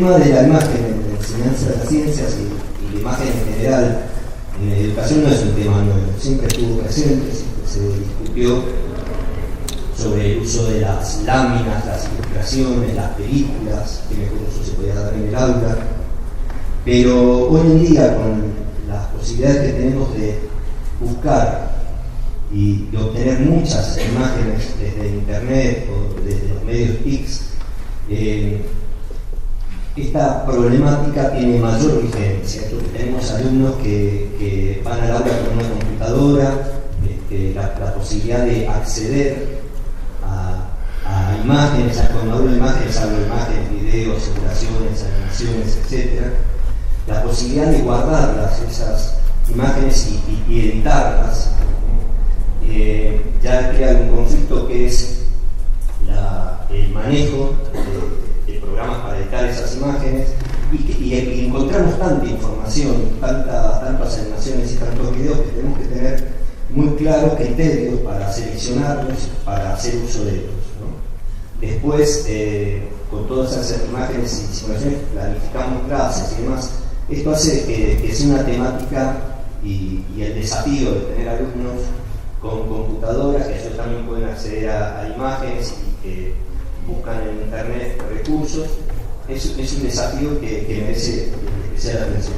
tema de la imagen en la enseñanza de las ciencias y la imagen en general en la educación no es un tema nuevo, siempre estuvo presente, siempre se discutió sobre el uso de las láminas, las ilustraciones, las películas, que mejor uso se podía dar en el aula, pero hoy en día con las posibilidades que tenemos de buscar y de obtener muchas imágenes desde internet o desde los medios TICs, esta problemática tiene mayor vigencia. Tenemos alumnos que van al aula con una computadora, la posibilidad de acceder a imágenes, cuando hablo de imágenes, videos, simulaciones, animaciones, etc. La posibilidad de guardarlas, esas imágenes, y editarlas, ya crea un conflicto que es el manejo de programas para editar esas imágenes, y encontramos tanta información, tantas animaciones y tantos videos, que tenemos que tener muy claros criterios para seleccionarlos, para hacer uso de ellos, ¿no? Después, con todas esas imágenes y simulaciones, planificamos clases y demás. Esto hace que sea una temática y el desafío de tener alumnos con computadoras, que ellos también pueden acceder a imágenes y que buscan en internet recursos, es un desafío que merece especial atención.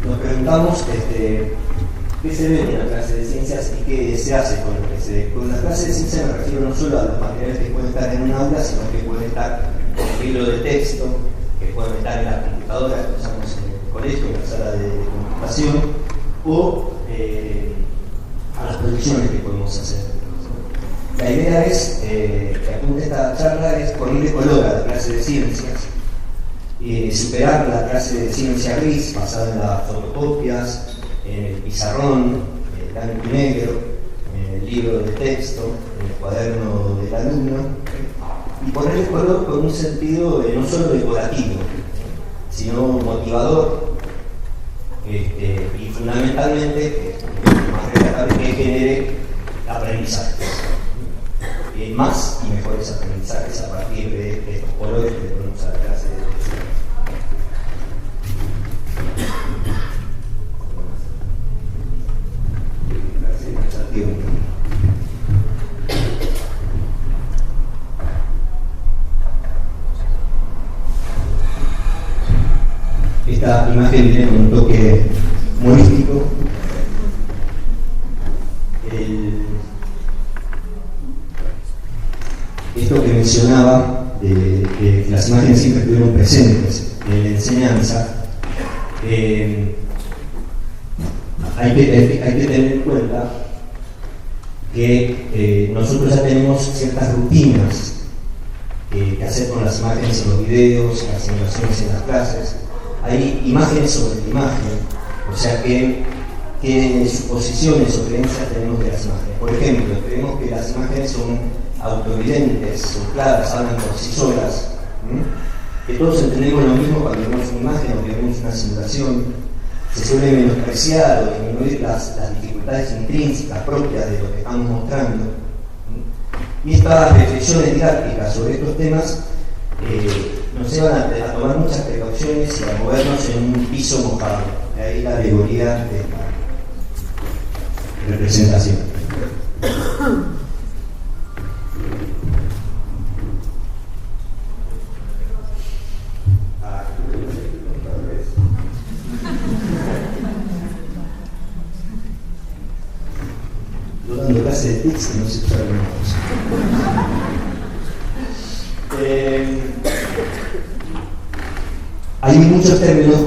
Nos preguntamos qué se ve en la clase de ciencias y qué se hace con lo que se ve. Con la clase de ciencias me refiero no solo a los materiales que pueden estar en un aula, sino que pueden estar en el libro de texto, que pueden estar en la computadora que usamos en el colegio, en la sala de computación, o a las proyecciones que podemos hacer. La idea es, que apunte esta charla, es ponerle color a la clase de ciencias, superar la clase de ciencia gris basada en las fotocopias, en el pizarrón, en el blanco y negro, en el libro de texto, en el cuaderno del alumno, y ponerle color con un sentido no solo decorativo, sino motivador, y fundamentalmente más relatable, que genere aprendizajes, más y mejores aprendizajes a partir de estos colores que le ponemos a la clase de esta imagen viene con un toque humorístico. Esto que mencionaba, de que las imágenes siempre estuvieron presentes en la enseñanza, hay que tener en cuenta que nosotros ya tenemos ciertas rutinas que hacer con las imágenes en los videos, las simulaciones en las clases. Hay imágenes sobre la imagen, o sea que qué suposiciones o creencias tenemos de las imágenes. Por ejemplo, creemos que las imágenes son autoevidentes, son claras, hablan por sí solas, que todos entendemos lo mismo cuando vemos una imagen o que vemos una simulación. Se suele menospreciar o disminuir las dificultades intrínsecas propias de lo que estamos mostrando. Y estas reflexiones didácticas sobre estos temas nos llevan a tomar muchas precauciones y a movernos en un piso mojado. De ahí la alegoría de esta representación. Yo dando clase de TICs que no se usa alguna cosa. Hay muchos términos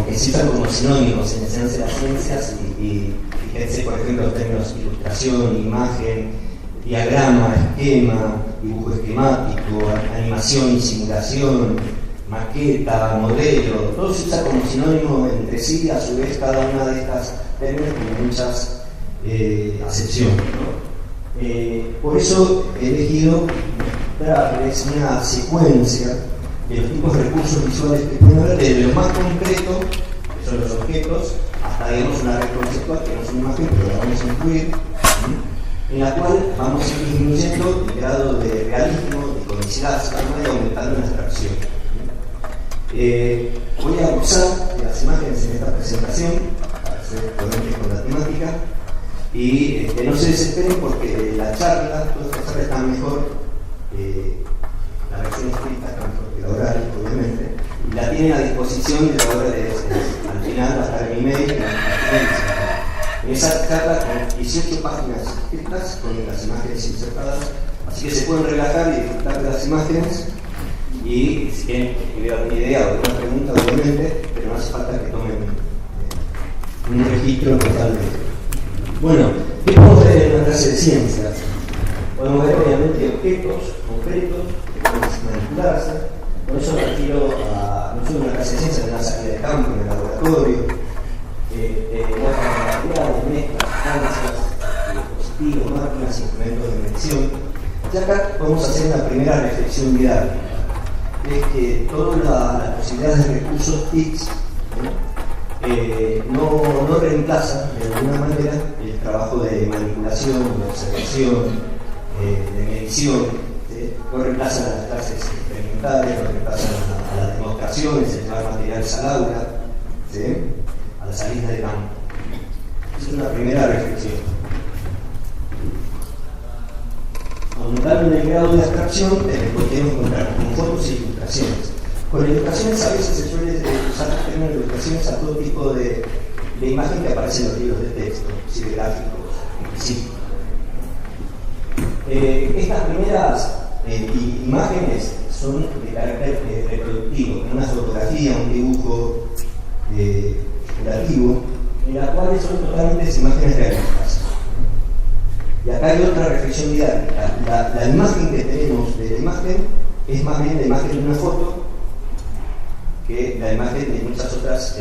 que se usan como sinónimos en enseñanza de las ciencias y fíjense, por ejemplo, los términos ilustración, imagen, diagrama, esquema, dibujo esquemático, animación y simulación, maqueta, modelo, todo se usa como sinónimo entre sí, y a su vez cada una de estas términos tiene muchas acepciones, ¿no? Por eso he elegido darles una secuencia de los tipos de recursos visuales que pueden haber, desde lo más concreto, que son los objetos, hasta digamos una red conceptual, que no es una imagen, pero la vamos a incluir, en la cual vamos a ir disminuyendo el grado de realismo, de unicidad, y aumentando la abstracción. Voy a usar las imágenes en esta presentación para ser coherente con la temática y no se desesperen porque la charla, toda esta charla está mejor, la versión escrita está mejor que la oral, obviamente, y la tienen a disposición de la hora de al final va a estar en mi mail, en esa charla con 18 páginas escritas con las imágenes insertadas, así que se pueden relajar y disfrutar de las imágenes. Y si quieren escribir alguna idea o alguna pregunta, obviamente, pero no hace falta que tomen un registro totalmente. Bueno, ¿qué podemos ver en una clase de ciencias? Podemos ver, obviamente, objetos concretos que pueden manipularse. Por eso me refiero a no solo una clase de ciencias, sino una salida de campo, en el laboratorio, materiales, mezclas, sustancias, dispositivos, máquinas, instrumentos de medición. Y acá podemos hacer una primera reflexión didáctica. Es que todas las posibilidades de recursos TICs no reemplazan de alguna manera el trabajo de manipulación, de observación, de medición, no reemplazan a las clases experimentales, no reemplazan a las demostraciones, el llevar materiales al aula, a las salidas de campo. Esa es una primera reflexión. Aumentando el grado de abstracción, después tenemos que encontrar con fotos e ilustraciones. Con ilustraciones a veces se suele usar el término de ilustraciones a todo tipo de imagen que aparece en los libros de texto, de gráficos, específicos. Estas primeras imágenes son de carácter reproductivo, una fotografía, un dibujo figurativo, en las cuales son totalmente imágenes realistas. Y acá hay otra reflexión didáctica. La imagen que tenemos de la imagen es más bien la imagen de una foto que la imagen de muchas otras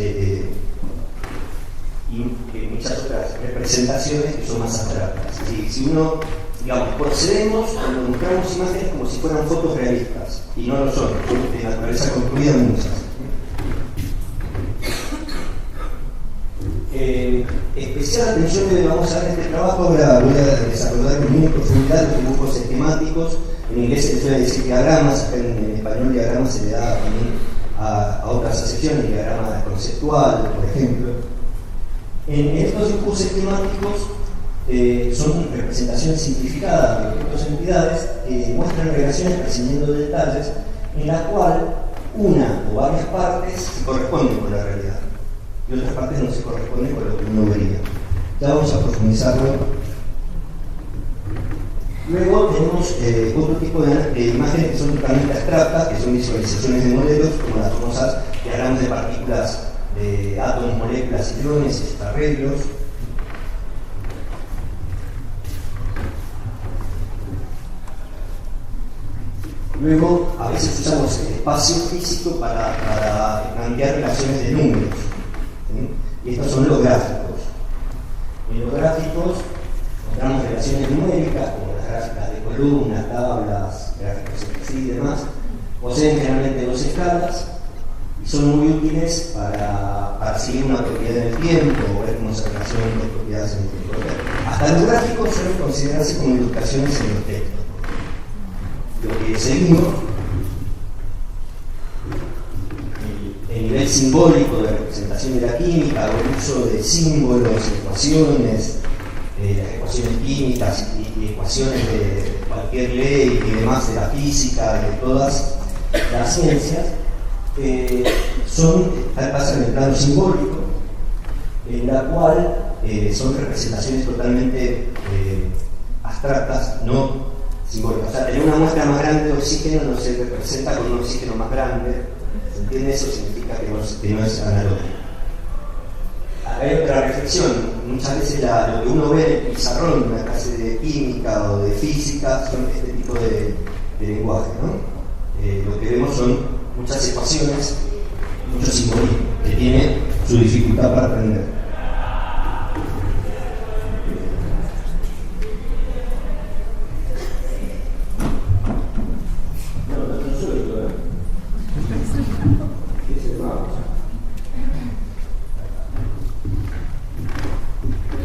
representaciones que son más abstractas. Si uno, digamos, procedemos cuando mostramos imágenes como si fueran fotos realistas, y no lo son de naturaleza construida muchas. Especial atención que vamos a dar en este trabajo. Ahora voy a desarrollar con muy profundidad los dibujos esquemáticos. En inglés se les suele decir diagramas, en español diagramas se le da también a otras acepciones, diagrama conceptual, por ejemplo. En estos dibujos esquemáticos son representaciones simplificadas de objetos o entidades que muestran relaciones prescindiendo de detalles, en la cual una o varias partes se corresponden con la realidad y otras partes no se corresponden con lo que uno vería. Ya vamos a profundizarlo. Luego tenemos otro tipo de imágenes que son totalmente abstractas, que son visualizaciones de modelos, como las famosas diagramas de partículas de átomos, moléculas y iones, arreglos. Luego, a veces usamos el espacio físico para plantear relaciones de números. Y estos son los gráficos. En los gráficos encontramos relaciones numéricas, como las gráficas de columnas, tablas, gráficos y demás. Poseen generalmente dos escalas y son muy útiles para seguir una propiedad en el tiempo o ver cómo se relacionan dos propiedades en el tiempo. Hasta los gráficos suelen considerarse como ilustraciones en los textos. Lo que seguimos, el nivel simbólico de representación de la química o el uso de símbolos, ecuaciones, las ecuaciones químicas y ecuaciones de cualquier ley y demás de la física y de todas las ciencias, pasan en el plano simbólico, en la cual son representaciones totalmente abstractas, no simbólicas. O sea, tener una muestra más grande de oxígeno no se representa con un oxígeno más grande. ¿Se entiende? Eso significa que no es analógico. Hay otra reflexión. Muchas veces lo que uno ve en el pizarrón de una clase de química o de física son este tipo de lenguaje, ¿no? Lo que vemos son muchas ecuaciones, mucho simbolismo, que tiene su dificultad para aprender.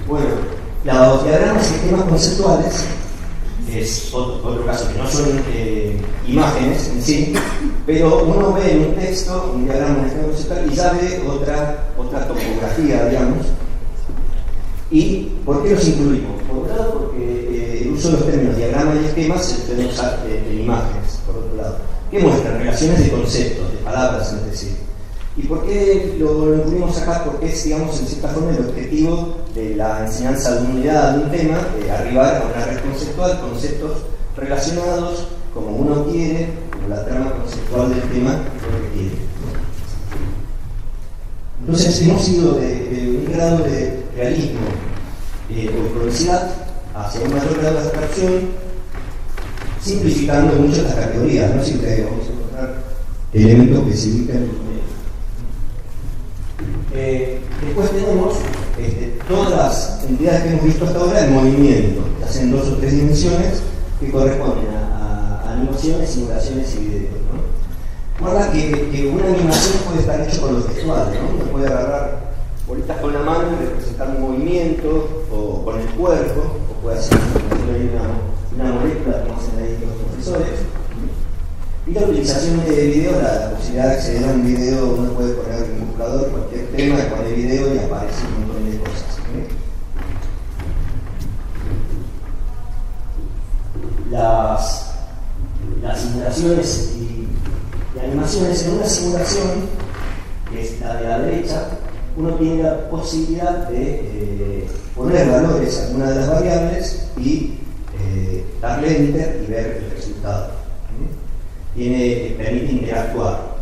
Bueno, los diagramas y esquemas conceptuales es otro caso, que no son imágenes en sí, pero uno ve en un texto, un diagrama, un esquema conceptual, y ya ve otra topografía, digamos. ¿Y por qué los incluimos? Por un lado, porque el uso de los términos diagrama y esquema se puede usar en imágenes, por otro lado, que muestran relaciones de conceptos, de palabras entre sí. ¿Y por qué lo incluimos acá? Porque es, digamos, en cierta forma el objetivo de la enseñanza de una unidad, de un tema, de arribar a una red conceptual, conceptos relacionados como uno quiere, como la trama conceptual del tema lo requiere. Entonces hemos ido de un grado de realismo o cronicidad hacia un mayor grado de abstracción, simplificando mucho las categorías, no siempre vamos a encontrar elementos que se ubican en el medio. Después tenemos todas las entidades que hemos visto hasta ahora en movimiento, ya sea en 2 o 3 dimensiones, que corresponden a animaciones, simulaciones y videos, ¿no? Guarda que una animación puede estar hecha con lo textual, ¿no? Uno puede agarrar bolitas con la mano y representar un movimiento, o con el cuerpo, o puede hacer una molécula, como hacen ahí los profesores. Y la utilización de video, la posibilidad de acceder a un video, uno puede poner en un buscador cualquier tema, pone video y aparece un montón de cosas. Las simulaciones y animaciones. En una simulación, que es la de la derecha, uno tiene la posibilidad de poner valores a alguna de las variables y darle enter y ver el resultado. Permite interactuar.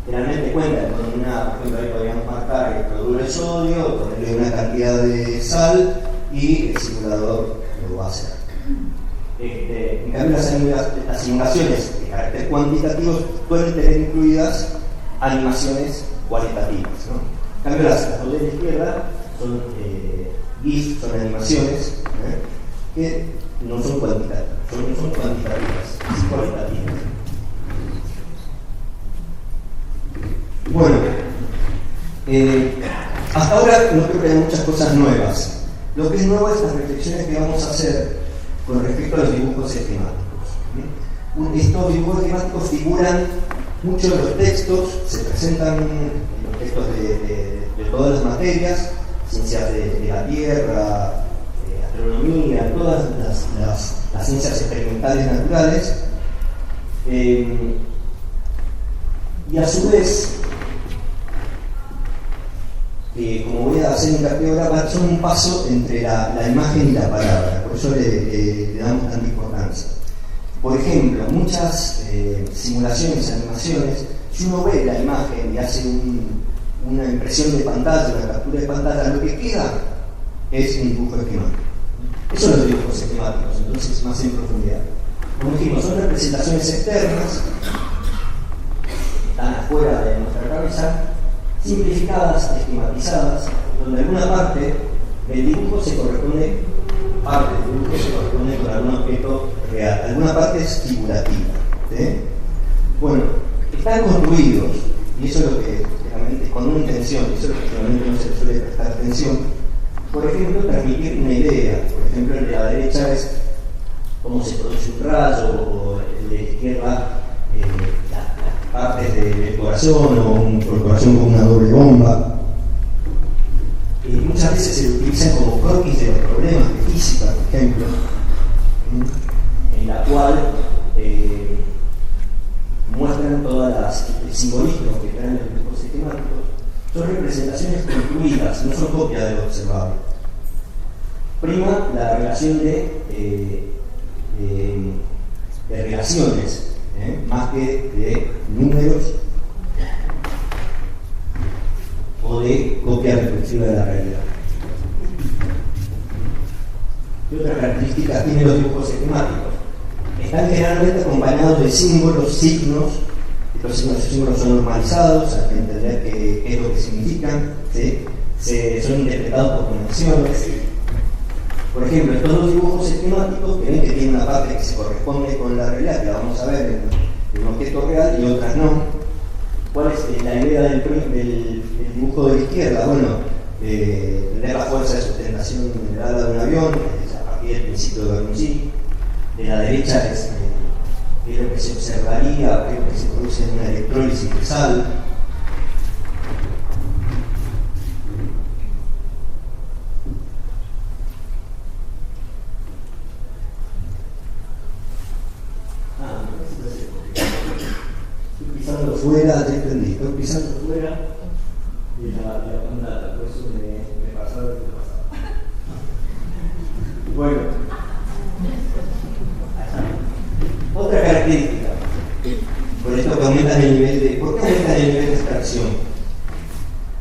Generalmente cuenta con por ejemplo, ahí podríamos marcar el cloruro de sodio, ponerle una cantidad de sal y el simulador lo va a hacer. En cambio, las simulaciones de carácter cuantitativo pueden tener incluidas animaciones cualitativas, ¿no? En cambio, las dos de la izquierda son GIF, son animaciones que no son cuantitativas, son cuantitativas, son cualitativas. Bueno, hasta ahora no creo que haya muchas cosas nuevas. Lo que es nuevo es las reflexiones que vamos a hacer con respecto a los dibujos esquemáticos. Estos dibujos esquemáticos figuran mucho en los textos, se presentan en los textos de todas las materias, ciencias de la Tierra, astronomía, todas las ciencias experimentales naturales. Y a su vez, como voy a hacer hincapié ahora, son un paso entre la imagen y la palabra, por eso le damos tanta importancia. Por ejemplo, muchas simulaciones, animaciones, si uno ve la imagen y hace una impresión de pantalla, una captura de pantalla, lo que queda es un dibujo esquemático. Eso son los dibujos esquemáticos, entonces más en profundidad. Como dijimos, son representaciones externas, están afuera de nuestra cabeza, simplificadas, esquematizadas, donde alguna parte del dibujo se corresponde, con algún objeto real, alguna parte es figurativa. Bueno, están construidos, y eso es lo que realmente, con una intención, y eso es lo que realmente no se suele prestar atención. Por ejemplo, transmitir una idea. Por ejemplo, el de la derecha es cómo se produce un rayo, o el de la izquierda partes del corazón, o el corazón con una doble bomba. Muchas veces se utilizan como croquis de los problemas de física, por ejemplo, en la cual muestran todas el simbolismo que traen los dibujos esquemáticos. Son representaciones construidas, no son copias de lo observable. Prima la relación de relaciones, más que de números o de copia reflexiva de la realidad. ¿Qué otras características tienen los dibujos esquemáticos? Están generalmente acompañados de símbolos, signos. Estos símbolos son normalizados, hay que entender qué es lo que significan, ¿sí? Son interpretados por conexiones. Por ejemplo, estos dos dibujos esquemáticos que ven que tienen una parte que se corresponde con la realidad, que la vamos a ver en un objeto real, y otras no. ¿Cuál es la idea del dibujo de la izquierda? Bueno, tener la fuerza de sustentación del ala de un avión, a partir del principio de Bernoulli. De la derecha es qué es lo que se observaría, qué es lo que se produce en una electrólisis de sal. Fuera, ya entendí, estoy pisando fuera de la pantalla, por eso me pasaba lo que pasaba. Bueno, otra característica, por esto que aumentan el nivel de. ¿Por qué aumentan el nivel de extracción?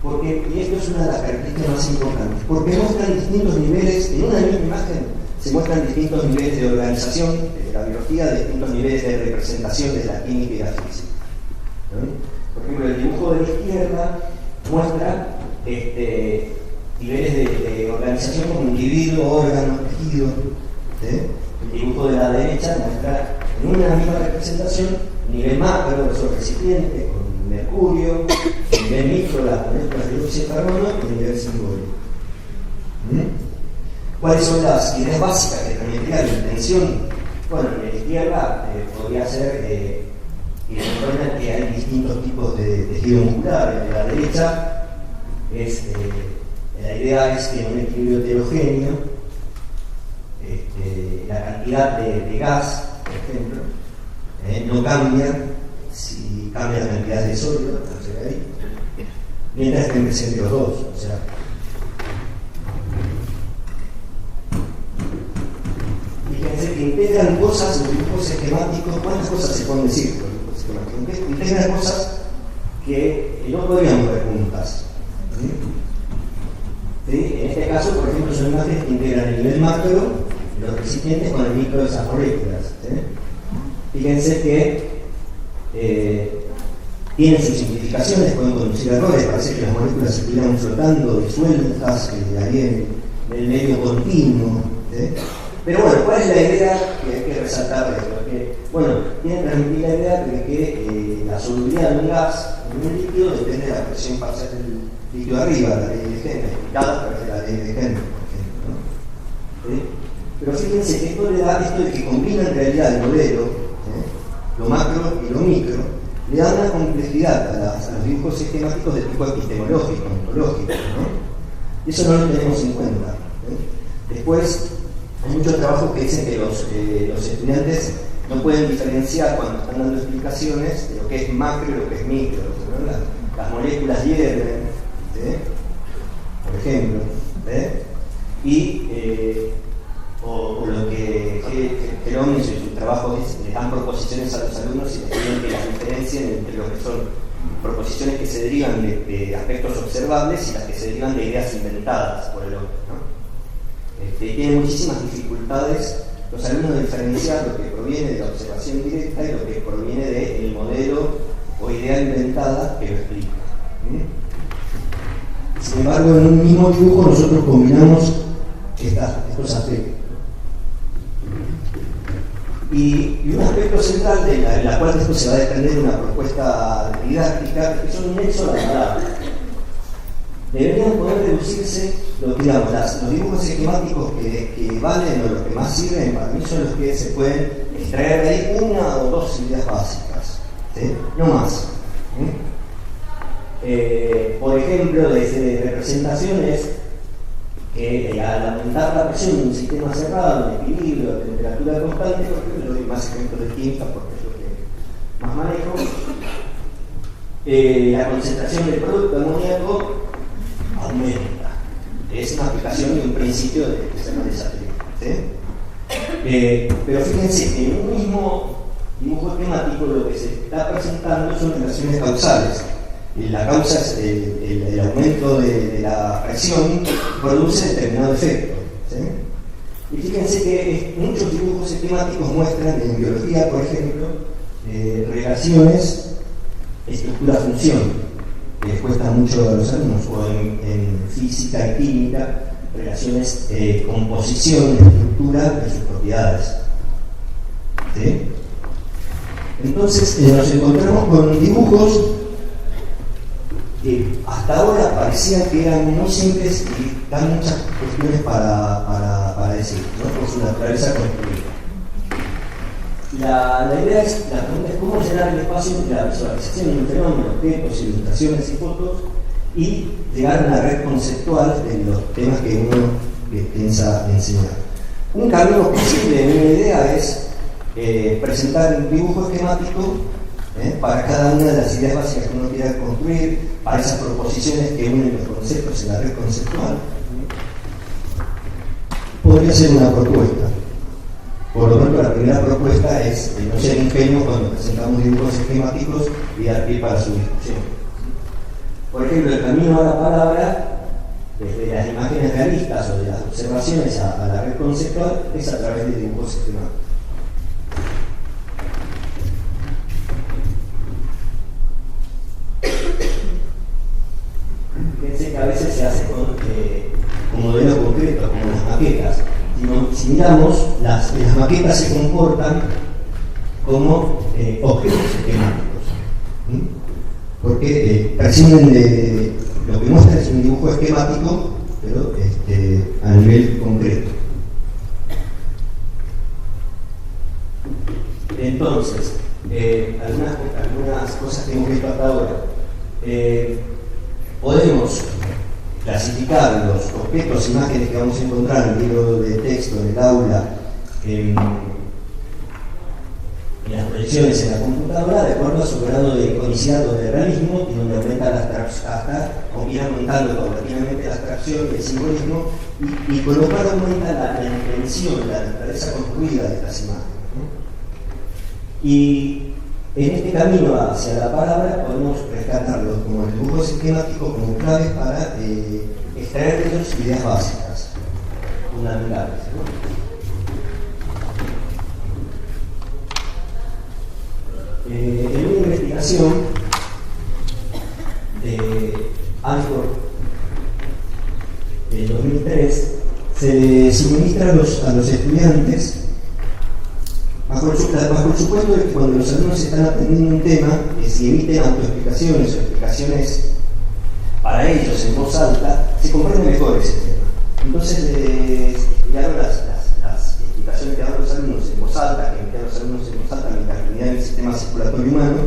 Porque, y esto es una de las características más importantes, porque muestran distintos niveles, en una misma imagen se muestran distintos niveles de organización de la biología, distintos niveles de representación de la química y la física. Por ejemplo, el dibujo de la izquierda muestra niveles de organización como individuo, órgano, tejido. El dibujo de la derecha muestra en una misma representación nivel macro de esos recipientes, con mercurio, nivel micro, las moléculas de dióxido de carbono y nivel simbólico. ¿Cuáles son las ideas básicas que permitiría la intención? Bueno, en la izquierda podría ser y recuerdan que hay distintos tipos de tejido muscular. En la derecha la idea es que en un equilibrio heterogéneo la cantidad de gas, por ejemplo, no cambia si cambia la cantidad de sólido, mientras que estén presentes los dos. O sea, fíjense que integran cosas, los dibujos esquemáticos. ¿Cuántas cosas se pueden decir? Integran cosas que no podríamos ver juntas. ¿Sí? En este caso, por ejemplo, son imágenes que integran el nivel macro de los recipientes con el micro de esas moléculas. Fíjense que tienen sus simplificaciones, pueden conducir a errores, parece que las moléculas estuvieran flotando, disueltas, ahí en el medio continuo. Pero bueno, ¿cuál es la idea que hay que resaltar de esto? Bueno, tiene que transmitir la idea de que la solubilidad de un gas en un líquido depende de la presión parcial del líquido arriba, la ley de Henry, explicada a través de la ley de Henry, por ejemplo, ¿no? Pero fíjense que esto le da esto de que combina en realidad el modelo, lo macro y lo micro, le da una complejidad a los dibujos esquemáticos de tipo epistemológico, ontológico, ¿no? Y eso no lo tenemos en cuenta. Después, hay muchos trabajos que dicen que los estudiantes no pueden diferenciar cuando están dando explicaciones de lo que es macro y lo que es micro, ¿no? Las moléculas hierven, por ejemplo, y o lo que Gerón en su trabajo les dan proposiciones a los alumnos y les piden que las diferencien entre lo que son proposiciones que se derivan de aspectos observables y las que se derivan de ideas inventadas por el hombre, ¿no? Tienen muchísimas dificultades los alumnos de diferenciar lo que proviene de la observación directa y lo que proviene del modelo o idea inventada que lo explica. Sin embargo, en un mismo dibujo nosotros combinamos estos aspectos. Y un aspecto central de la cual después se va a desprender una propuesta didáctica es que son un nexo de la palabra. Deberían poder reducirse, digamos, los dibujos esquemáticos que valen o los que más sirven para mí son los que se pueden extraer de ahí una o dos ideas básicas, no más. Por ejemplo, desde representaciones que al aumentar la presión de un sistema cerrado, en equilibrio, de temperatura constante, por ejemplo, doy más ejemplos de química porque es lo que más manejo, la concentración del producto amoníaco aumenta. Es una aplicación de un principio de sistema de satélite. Pero fíjense que en un mismo dibujo esquemático lo que se está presentando son relaciones causales. La causa es el aumento de la presión produce determinado efecto. Y fíjense que muchos dibujos esquemáticos muestran en biología, por ejemplo, relaciones estructura-función, que les cuesta mucho a los alumnos, o en física y química, relaciones composición, estructura de sus propiedades. Entonces nos encontramos con dibujos que hasta ahora parecían que eran muy simples y dan muchas cuestiones para decir, ¿no? Por su naturaleza construida. La pregunta es cómo llenar el espacio entre la visualización de un fenómeno, objetos, ilustraciones y fotos, y llegar a una red conceptual de los temas que uno piensa enseñar. Un camino posible en una idea es presentar un dibujo esquemático para cada una de las ideas básicas que uno quiera construir, para esas proposiciones que unen los conceptos en la red conceptual. Podría ser una propuesta. Por lo tanto, la primera propuesta es no ser ingenuos cuando presentamos dibujos esquemáticos y dar pie para su discusión. Por ejemplo, el camino a la palabra, desde las imágenes realistas o de las observaciones a la red conceptual, es a través de dibujos esquemáticos. Fíjense que a veces se hace con modelos concretos, como las maquetas. Si miramos, las maquetas se comportan como objetos esquemáticos, porque prescinden de lo que muestra es un dibujo esquemático, pero a nivel concreto. Entonces, algunas cosas que hemos visto hasta ahora. Podemos clasificar los objetos, imágenes que vamos a encontrar en el libro de texto, en el aula, en las proyecciones en la computadora, de acuerdo a su grado de iconicidad o de realismo, y donde aumenta la abstracción, hasta ir aumentando paulatinamente la abstracción y el simbolismo, y con lo cual aumenta la intención, la naturaleza construida de estas imágenes. Y en este camino hacia la palabra podemos rescatarlos como dibujos esquemáticos como claves para extraer de ellos ideas básicas, fundamentales, en una investigación de Anchor del 2003 se suministra a los estudiantes bajo el supuesto de que cuando los alumnos están aprendiendo un tema, si emiten autoexplicaciones o explicaciones para ellos en voz alta, se comprende mejor ese tema. Entonces estudiaron las explicaciones que daban los alumnos en voz alta, que emitían los alumnos en voz alta mientras estudiaban el sistema circulatorio humano.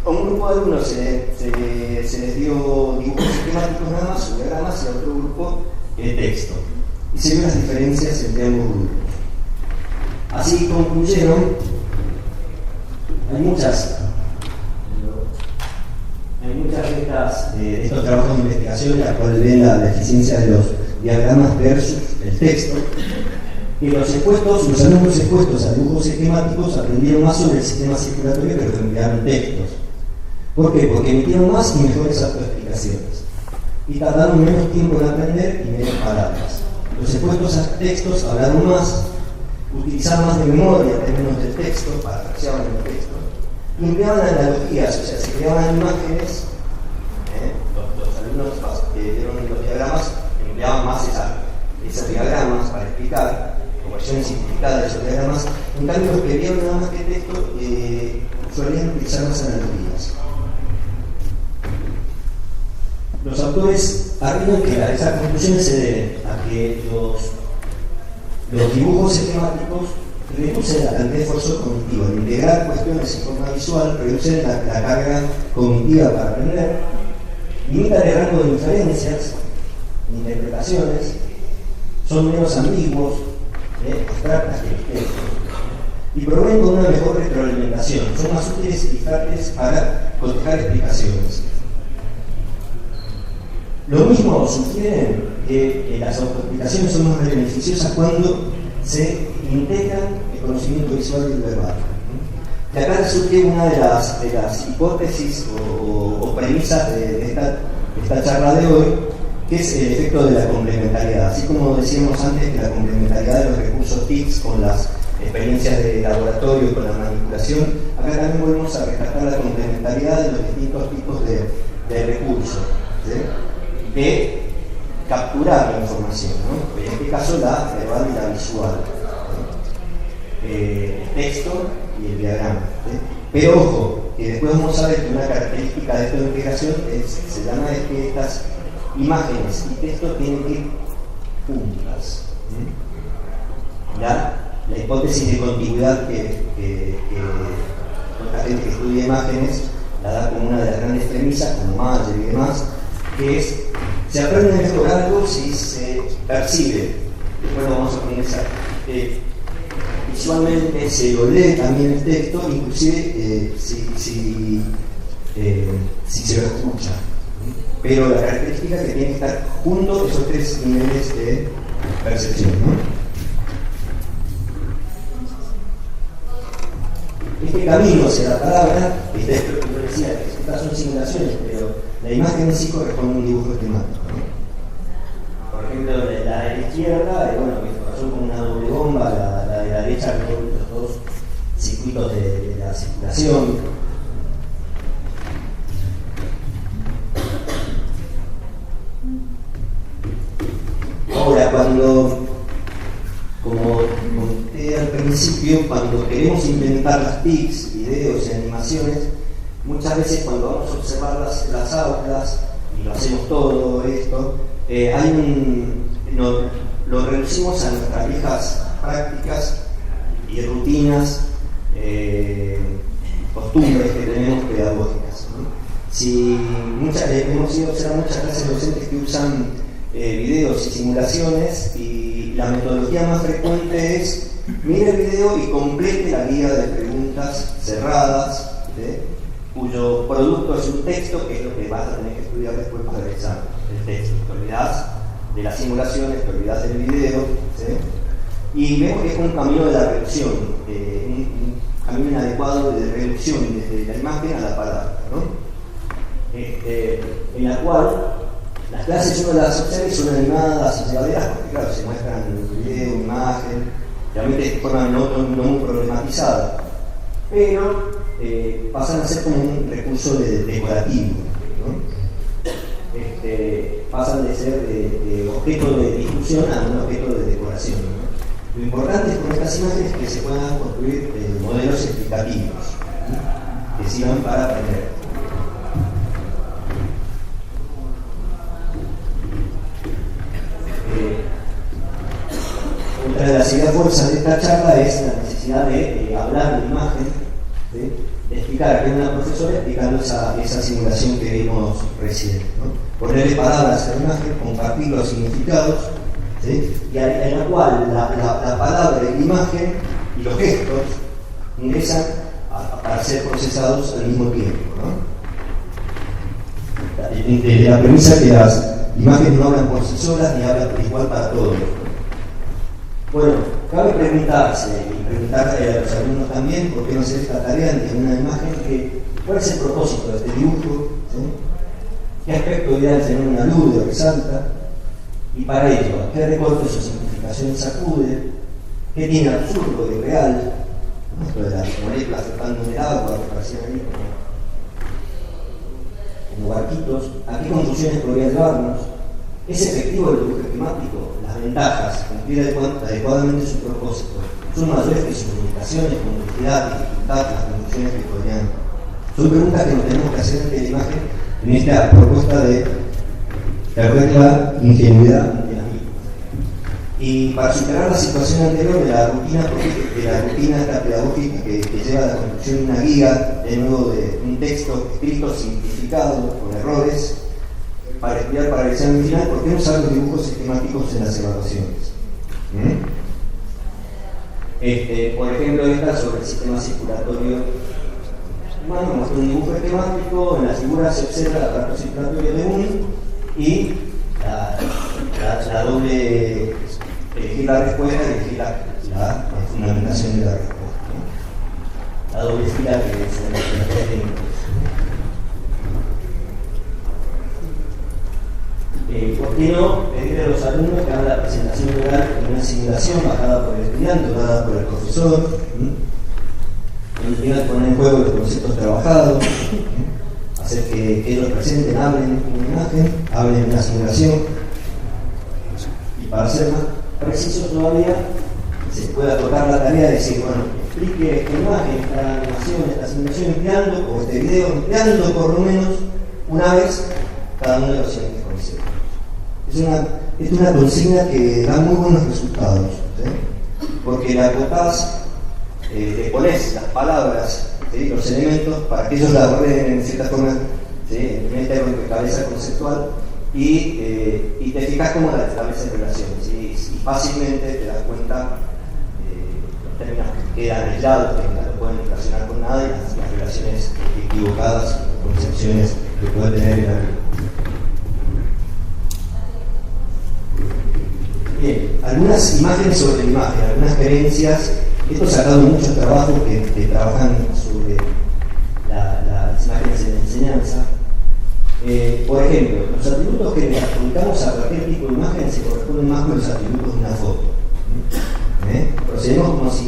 A un grupo de alumnos se les dio dibujos esquemáticos nada más, o diagramas, y a otro grupo texto. Y se vio las diferencias entre ambos grupos. Así concluyeron, hay muchas de estos trabajos de investigación, en la cual ven la eficiencia de los diagramas versus el texto, que los alumnos expuestos a dibujos esquemáticos aprendieron más sobre el sistema circulatorio que los que emplearon textos. ¿Por qué? Porque emitieron más y mejores autoexplicaciones, y tardaron menos tiempo en aprender y menos palabras. Los expuestos a textos hablaron más, utilizaban más de memoria términos del texto, parafraseaban el texto, y empleaban analogías, o sea, se creaban imágenes. Los alumnos que dieron los diagramas empleaban más esos diagramas para explicar, o versiones simplificadas de esos diagramas. En cambio, los que vieron nada más que texto solían utilizar más analogías. Los autores afirman que esas conclusiones se deben a que los dibujos esquemáticos reducen la cantidad de esfuerzo cognitivo. Al integrar cuestiones en forma visual, reducen la carga cognitiva para aprender, limitan el rango de inferencias, interpretaciones, son menos ambiguos, abstractas que los textos, y proveen con una mejor retroalimentación, son más útiles y fáciles para cotejar explicaciones. Lo mismo sugieren que las autoexplicaciones son más beneficiosas cuando se integran el conocimiento visual y el verbal. De acá surge una de las hipótesis o premisas de esta charla de hoy, que es el efecto de la complementariedad. Así como decíamos antes que la complementariedad de los recursos TICS con las experiencias de laboratorio y con la manipulación, acá también volvemos a rescatar la complementariedad de los distintos tipos de recursos, ¿sí? De capturar la información, ¿no? En este caso la verbal y la visual, ¿sí? El texto y el diagrama, ¿sí? Pero ojo, que después vamos a ver que una característica de esta integración se llama es que estas imágenes y texto tienen que ir juntas, ¿sí? ¿Ya? la hipótesis de contigüidad que otra gente que estudia imágenes la da como una de las grandes premisas, como Mayer y demás, que es, se aprende mejor algo si se percibe. Después lo vamos a comenzar. Visualmente se lo lee también el texto, inclusive si se lo escucha. Pero la característica es que tiene que estar juntos esos tres niveles de percepción, ¿no? Este camino hacia la palabra, esto que yo decía, que estas son simulaciones, pero la imagen en sí corresponde a un dibujo temático, ¿no? Por ejemplo, la de la izquierda, bueno, que son como una doble bomba, la de la derecha, los dos circuitos de la circulación. Ahora, como conté al principio, cuando queremos inventar las TICs, videos y animaciones, muchas veces cuando vamos a observar las aulas, y lo hacemos todo esto, lo reducimos a nuestras viejas prácticas y rutinas, costumbres que tenemos pedagógicas, ¿no? Si hemos ido a observar muchas clases docentes que usan videos y simulaciones, y la metodología más frecuente es mire el video y complete la guía de preguntas cerradas, cuyo producto es un texto, que es lo que vas a tener que estudiar después para el examen. El texto, te olvidás de las simulaciones, te olvidás del video, ¿sí? Y vemos que es un camino de la reducción, un camino inadecuado de reducción desde la imagen a la palabra, ¿no? En la cual las clases uno las observa y son animadas y llevaderas porque claro, se muestran video, imagen, realmente de forma no muy problematizada, pero pasan a ser como un recurso decorativo, ¿no? Pasan de ser de objeto de discusión a un objeto de decoración, ¿no? Lo importante es con estas imágenes que se puedan construir modelos explicativos, ¿no? Que sirvan para aprender. Otra de las ideas fuerzas de esta charla es la necesidad de hablar de imagen, de explicar, que es una profesora explicando esa simulación que vimos recién, ¿no? Ponerle palabras a la imagen, compartir los significados, ¿sí? Y en la cual la palabra y la imagen y los gestos ingresan para ser procesados al mismo tiempo, ¿no? Desde la premisa que las imágenes no hablan por sí solas ni hablan por igual para todos. Bueno, cabe preguntarse y preguntarle a los alumnos también por qué no hacer esta tarea ante una imagen cuál es el propósito de este dibujo, ¿sí? ¿Qué aspecto ideal tener una luz o resalta? Y para ello, ¿a qué recortes o simplificaciones acude? ¿Qué tiene absurdo y real? Esto de las moléculas flotando en el agua que parecían ahí como barquitos. ¿A qué conclusiones podría llevarnos? ¿Es efectivo el dibujo esquemático? Las ventajas, cumplir adecuadamente su propósito, son mayores que sus limitaciones, complejidad, dificultad, las conclusiones que podrían. Son preguntas que nos tenemos que hacer ante la imagen en esta propuesta de perder la ingenuidad de la misma. Y para superar la situación anterior de la rutina esta pedagógica que lleva a la construcción de una guía, de nuevo de un texto escrito, simplificado, con errores, para estudiar para el examen final, ¿por qué no usar los dibujos sistemáticos en las evaluaciones? Por ejemplo, esta sobre el sistema circulatorio humano, muestra un dibujo esquemático, en la figura se observa el aparato circulatorio de uno y la doble, elegir la respuesta y elegir la fundamentación de la respuesta, ¿no? La doble fila que se técnicos. ¿Por qué no pedirle a los alumnos que hagan la presentación oral en una simulación bajada por el estudiante o dada por el profesor, donde tengan que poner en juego los conceptos trabajados, hacer que ellos presenten, hablen una imagen, hablen en una simulación, y para ser más preciso todavía se puede acotar la tarea de decir, bueno, explique esta imagen, esta animación, esta simulación empleando, o este video empleando por lo menos una vez cada uno de los siguientes conceptos. Es una consigna que da muy buenos resultados, ¿sí? porque le acotás, le pones las palabras, ¿sí?, los elementos, para que ellos la ordenen en cierta forma, ¿sí?, en este cabeza conceptual, y te fijas cómo la establecen relaciones, ¿sí? Y fácilmente te das cuenta los términos que quedan aislados, que no pueden relacionar con nada, y las relaciones equivocadas, concepciones que puede tener el alumno. Bien, algunas imágenes sobre la imagen, algunas creencias. Esto sacado muchos trabajos que trabajan sobre las imágenes en la enseñanza. Por ejemplo, los atributos que le adjudicamos a cualquier tipo de imagen se corresponden más con los atributos de una foto. Procedemos como si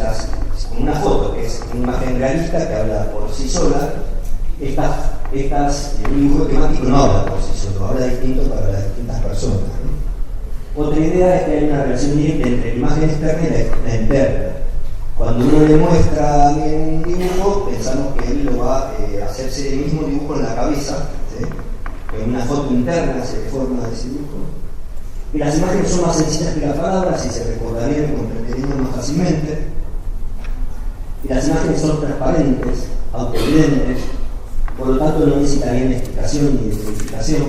con una foto, que es una imagen realista que habla por sí sola, un dibujo temático no habla por sí solo, habla distinto para las distintas personas, ¿no? Otra idea es que hay una relación directa entre la imagen externa y la interna. Cuando uno le muestra a alguien un dibujo, pensamos que él lo va a hacerse el mismo dibujo en la cabeza, ¿sí?, que en una foto interna se deforma ese dibujo. Y las imágenes son más sencillas que las palabras y se recordarían y comprenderían más fácilmente. Y las imágenes son transparentes, autoevidentes, por lo tanto no necesitarían explicación ni descodificación.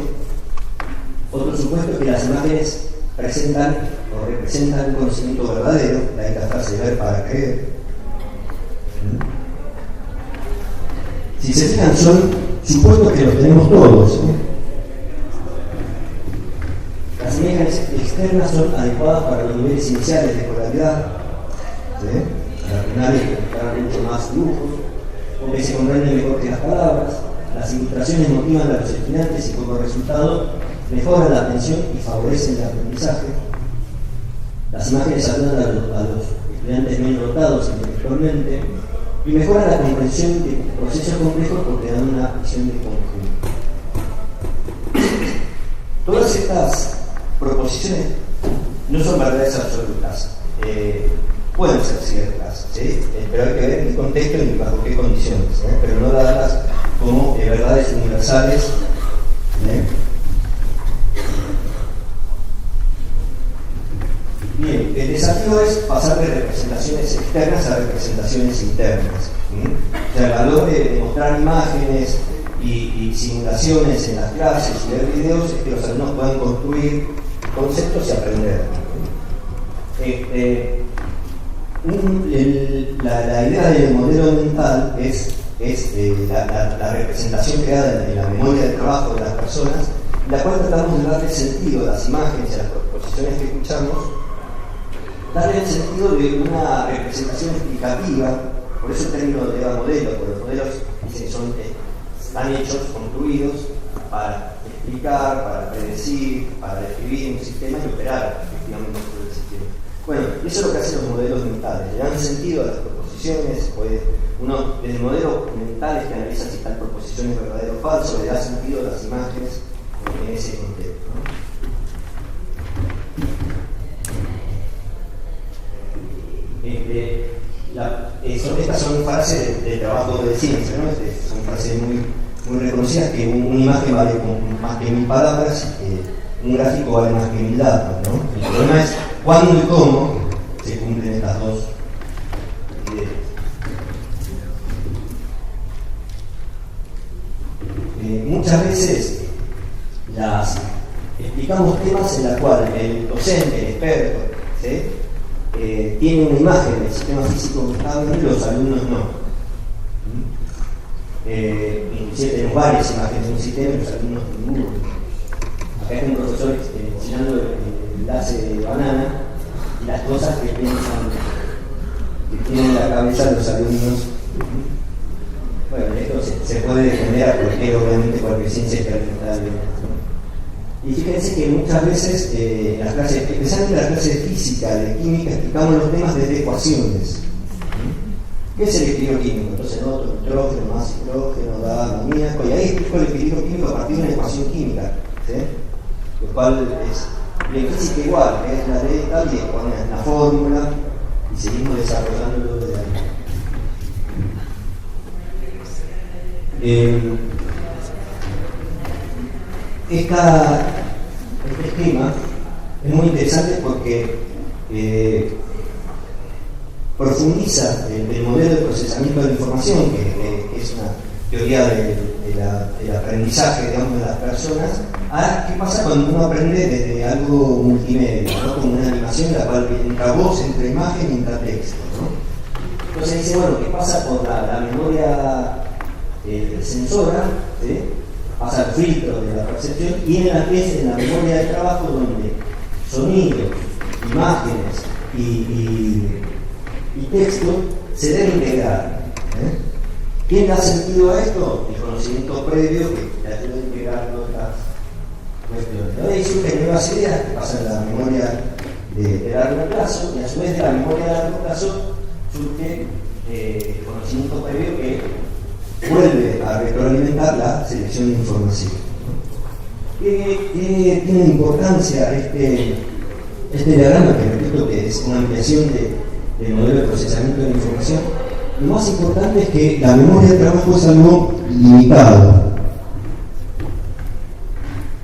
Otro supuesto es que las imágenes presentan o representan un conocimiento verdadero, la frase de ver para creer. Si se fijan, son supuestos que los tenemos todos, ¿sí? Las imágenes externas son adecuadas para los niveles iniciales de escolaridad, ¿sí?, para finales que buscar mucho más dibujos, porque se comprenden mejor que las palabras. Las ilustraciones motivan a los estudiantes y como resultado mejoran la atención y favorecen el aprendizaje. Las imágenes ayudan a los estudiantes menos dotados intelectualmente y mejoran la comprensión de procesos complejos porque dan una visión de conjunto. Todas estas proposiciones no son verdades absolutas, pueden ser ciertas, ¿sí?, pero hay que ver en qué contexto y bajo qué condiciones, pero no darlas como verdades universales. Bien, el desafío es pasar de representaciones externas a representaciones internas. O sea, el valor de demostrar imágenes y simulaciones en las clases y ver videos es que los alumnos puedan construir conceptos y aprender. La idea del modelo mental es la representación creada en la memoria del trabajo de las personas, en la cual tratamos de darle sentido a las imágenes y a las proposiciones que escuchamos, darle el sentido de una representación explicativa. Por eso el término de modelo, porque los modelos están hechos, construidos para explicar, para predecir, para describir un sistema y operar efectivamente sobre el sistema. Bueno, eso es lo que hacen los modelos mentales, le dan sentido a las proposiciones. Uno, desde modelos mentales que analiza si tal proposición es verdadero o falso, le da sentido a las imágenes en ese contexto, ¿no? Estas son frases de trabajo de ciencia, ¿no? Son frases muy reconocidas, que una imagen vale más que 1000 palabras, un gráfico vale más que 1000 datos, ¿no? El problema es cuándo y cómo se cumplen estas dos ideas. Muchas veces explicamos temas en los cuales el docente, el experto, ¿sí?, tiene una imagen del sistema físico contable y los alumnos no. Inclusive tenemos varias imágenes de un sistema y los alumnos ninguno. Acá hay un profesor enseñando el enlace de banana y las cosas que piensan, que tienen en la cabeza los alumnos. Bueno, esto se puede defender a obviamente cualquier ciencia experimental. Y fíjense que muchas veces en las clases, especialmente en las clases de física, de química, explicamos los temas desde ecuaciones. ¿Qué es el equilibrio químico? Entonces, nitrógeno más hidrógeno da amoníaco, y ahí explico el equilibrio químico a partir de una ecuación química, ¿sí?, lo cual es en física igual, que es la ley tal, y ponen la fórmula y seguimos desarrollándolo desde ahí. Este esquema es muy interesante porque profundiza el modelo de procesamiento de la información, que es una teoría del aprendizaje, digamos, de las personas, a qué pasa cuando uno aprende desde algo multimedia, ¿no? Como una animación en la cual entra voz, entra imagen y entra texto, ¿no? Entonces dice, bueno, ¿qué pasa con la memoria sensora? ¿Sí? Pasa el filtro de la percepción, y en la memoria de trabajo, donde sonidos, imágenes y texto se deben integrar. ¿Quién da sentido a esto? El conocimiento previo que te ayuda a integrar todas las cuestiones. De ahí surgen nuevas ideas que pasan a la memoria de largo plazo, y a su vez de la memoria de largo plazo surge el conocimiento previo que vuelve a retroalimentar la selección de información. ¿Qué tiene importancia este diagrama, que repito que es una ampliación del modelo de procesamiento de la información? Lo más importante es que la memoria de trabajo es algo limitado,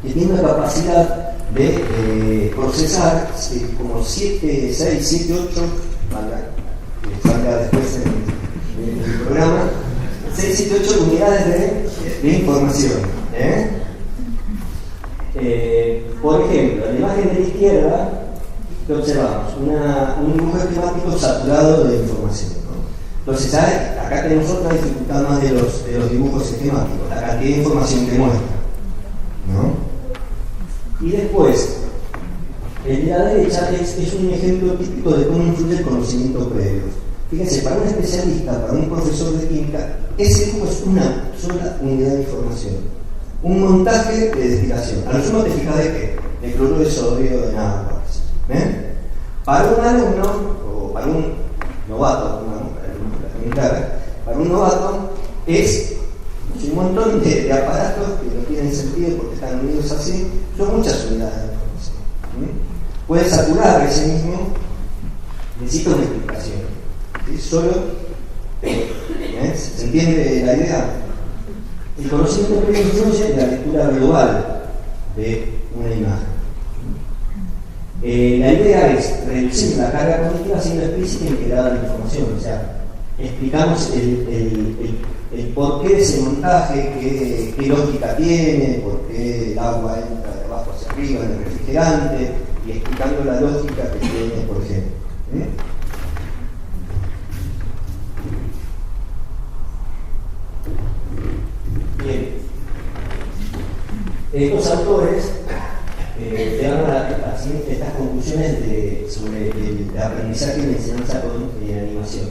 que tiene una capacidad de procesar como 7, 6, 7, 8, salga después en el programa, 6, 7, 8 unidades de información. Por ejemplo, en la imagen de la izquierda, ¿qué observamos? Un dibujo esquemático saturado de información, ¿no? Entonces, acá tenemos otra dificultad más de los dibujos esquemáticos, la cantidad de información que muestra, ¿no? Y después, el de la derecha es un ejemplo típico de cómo influye el conocimiento previo. Fíjense, para un especialista, para un profesor de química, ese dibujo es una sola unidad de información. Un montaje de destilación. A lo sumo te fijas de qué? De cloruro de sodio, de nada. Para un alumno, o para un novato, para un novato, es un montón de aparatos que no tienen sentido porque están unidos así. Son muchas unidades de información. Puede saturar ese mismo, necesita una explicación. ¿Sí? Solo, ¿se entiende la idea? El conocimiento previo influye en la lectura global de una imagen. La idea es reducir la carga cognitiva siendo explícita e integrada la información. O sea, explicamos el porqué de ese montaje, qué lógica tiene, por qué el agua entra de abajo hacia arriba en el refrigerante, y explicando la lógica que tiene, por ejemplo. Bien. Estos autores llegaron a estas conclusiones sobre el aprendizaje y la enseñanza en animación.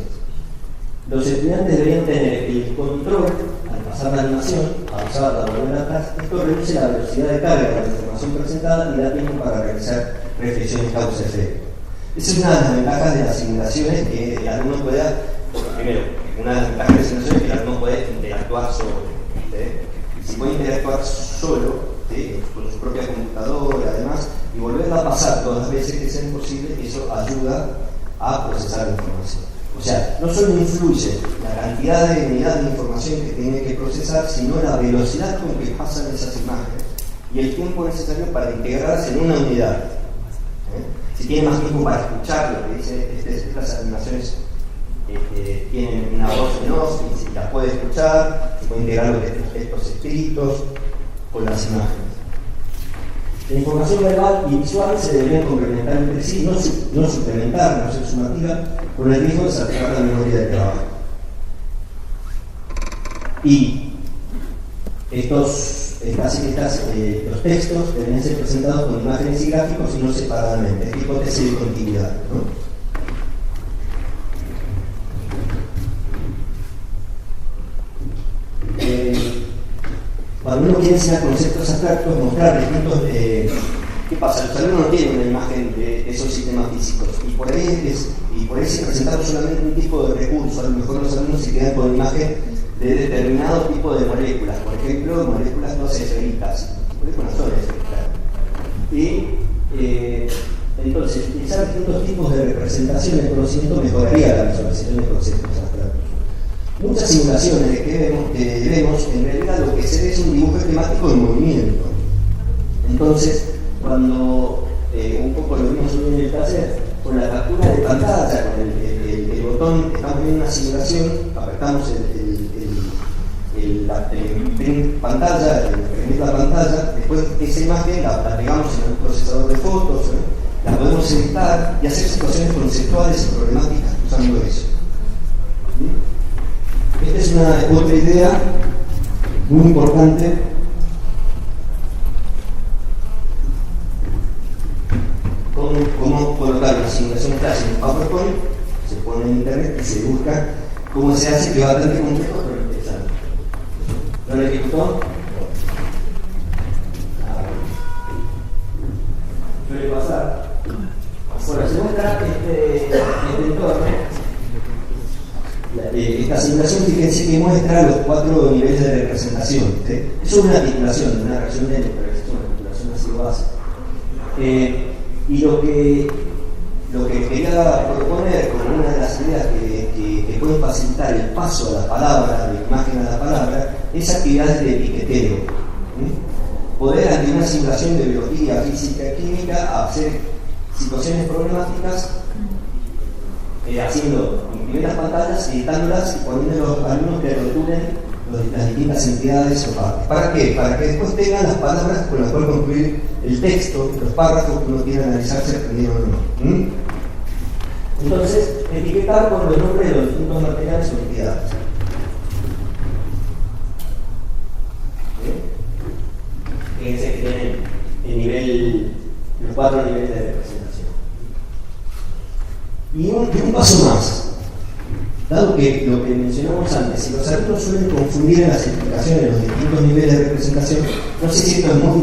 Los estudiantes deberían tener el control al pasar la animación, pausarla, volver atrás. Esto reduce la velocidad de carga de la información presentada y da tiempo para realizar reflexiones causa-efecto. Esa es una de las ventajas de las simulaciones, que el alumno pueda, primero, una de las ventajas de las simulaciones es que el alumno puede interactuar solo. Si puede interactuar solo, con su propia computadora, además, y volverla a pasar todas las veces que sea posible, eso ayuda a procesar la información. O sea, no solo influye la cantidad de unidades de información que tiene que procesar, sino la velocidad con que pasan esas imágenes y el tiempo necesario para integrarse en una unidad. Si tiene más tiempo para escuchar lo que dice, estas animaciones tienen una voz en off, y si la puede escuchar, se puede integrar los textos escritos con las imágenes. La información verbal y visual se deberían complementar entre sí, no suplementar, no ser sumativa, con el riesgo de saturar la memoria de trabajo. Y los textos deben ser presentados con imágenes y gráficos y no separadamente. Es hipótesis de continuidad, ¿no? Cuando uno quiere enseñar conceptos abstractos, mostrar distintos. ¿Qué pasa? Los alumnos no tienen una imagen de esos sistemas físicos, y por ahí si presentamos solamente un tipo de recurso, a lo mejor los alumnos se quedan con imagen de determinado tipo de moléculas, por ejemplo, moléculas no esféricas, moléculas no esféricas. Y entonces, utilizar distintos tipos de representación del conocimiento mejoraría la visualización de conceptos abstractos. Muchas simulaciones que vemos, en realidad lo que se ve es un dibujo esquemático en movimiento. Entonces, cuando un poco lo vimos en el taller, con la captura de pantalla, con el botón, estamos viendo una simulación, apretamos la pantalla, el la pantalla, después esa imagen la pegamos en un procesador de fotos, la podemos editar y hacer situaciones conceptuales y problemáticas usando eso. Esta es otra idea muy importante cómo colocar una simulación clásica en PowerPoint, se pone en internet y se busca cómo se hace, que es bastante complejo pero interesante. ¿No lo ejecutó? Suele pasar. Bueno, se muestra este entorno. Esta simulación, fíjense que muestra los 4 niveles de representación. Es una articulación, una reacción de pero es una articulación así base. Y lo que quería proponer como una de las ideas que pueden facilitar el paso a la palabra, de la imagen a la palabra, es actividades de etiqueteo. Poder, ante una simulación de biología, física y química, hacer situaciones problemáticas haciendo imprimir las pantallas, editándolas y poniendo a los alumnos que rotulen las distintas entidades o partes. ¿Para qué? Para que después tengan las palabras con las cuales concluir el texto, los párrafos que uno quiere analizar si aprendieron o no. Entonces, etiquetar con los nombres de los distintos materiales o entidades. Fíjense que tienen los 4 niveles de representación. Y un paso más. Dado que lo que mencionamos antes, si los alumnos suelen confundir en las explicaciones los distintos niveles de representación, no sé si esto es muy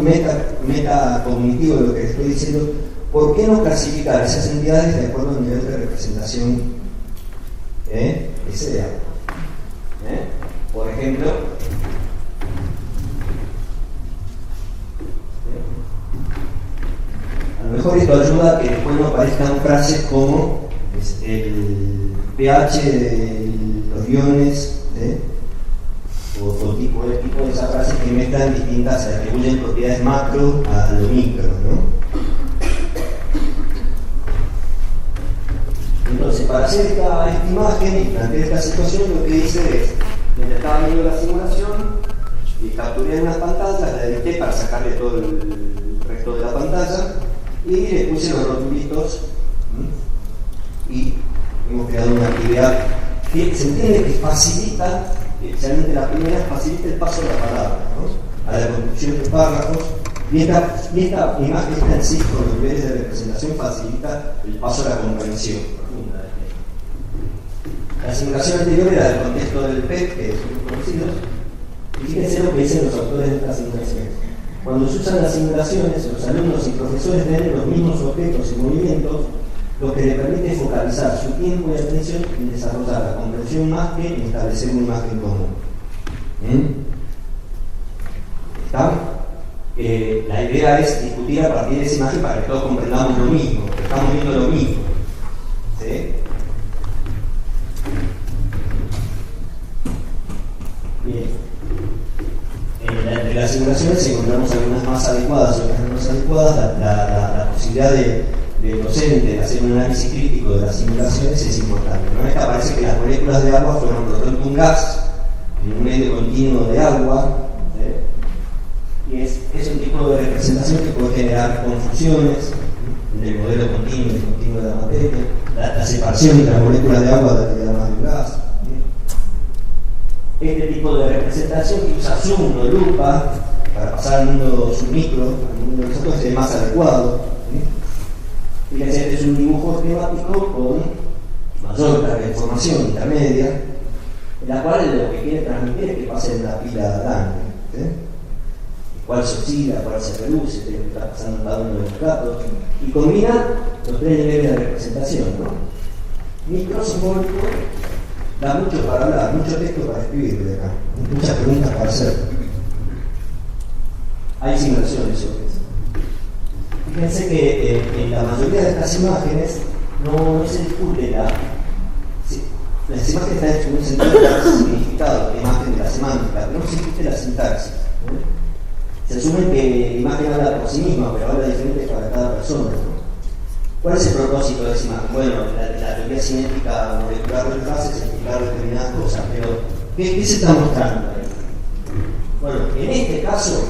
metacognitivo de lo que estoy diciendo, ¿por qué no clasificar esas entidades de acuerdo al nivel de representación que sea? Por ejemplo, a lo mejor esto ayuda a que después no aparezcan frases como el pH de los iones, o el tipo de esas frases que mezclan distintas, se atribuyen propiedades macro a lo micro, ¿no? Entonces, para hacer esta imagen y plantear esta situación, lo que hice es, mientras estaba viendo la simulación, y capturé unas pantallas, la edité para sacarle todo el resto de la pantalla, y le puse los rotulitos, y hemos creado una actividad que se entiende que facilita, especialmente la primera, facilita el paso a la palabra, ¿no? A la construcción de párrafos, y esta imagen, esta en sí, con los niveles de representación, facilita el paso a la comprensión profunda del texto. La simulación anterior era del contexto del PET, que son conocidos, y fíjense lo que dicen los autores de estas simulaciones. Cuando se usan las simulaciones, los alumnos y profesores ven los mismos objetos y movimientos, lo que le permite focalizar su tiempo y atención en desarrollar la comprensión más que en establecer una imagen común. ¿Está? La idea es discutir a partir de esa imagen para que todos comprendamos lo mismo, que estamos viendo lo mismo. ¿Sí? Bien. Entre las simulaciones encontramos algunas más adecuadas y otras menos adecuadas. La posibilidad del docente de hacer un análisis crítico de las simulaciones es importante. ¿No? Esta parece que las moléculas de agua fueron por lo tanto un gas en un medio continuo de agua, y es un tipo de representación que puede generar confusiones del modelo continuo y discontinuo de la materia, la separación entre las moléculas de agua de la más de un gas. Este tipo de representación que usa zoom o lupa para pasar al mundo submicro, al mundo de los átomos, es más adecuado. Fíjense, este es un dibujo esquemático con mayor carga de información intermedia, en la cual lo que quiere transmitir es que pase en una pila grande, cuál se oscila, cuál se reduce, qué es lo que está pasando en cada uno de los datos, y combina los 3 niveles de representación, ¿no? Micro, simbólico, da mucho para hablar, mucho texto para escribir de acá, muchas preguntas para hacer. Hay simulaciones sobre eso. Fíjense que en la mayoría de estas imágenes no se discute las imágenes están en un sentido de significado, la imagen de la semántica, no se discute la sintaxis. Se asume que la imagen habla por sí misma, pero habla diferente para cada persona, ¿no? ¿Cuál es el propósito de esa imagen? Bueno, la teoría cinética molecular del gas es explicar determinadas cosas, pero ¿qué se está mostrando ahí? Bueno, en este caso,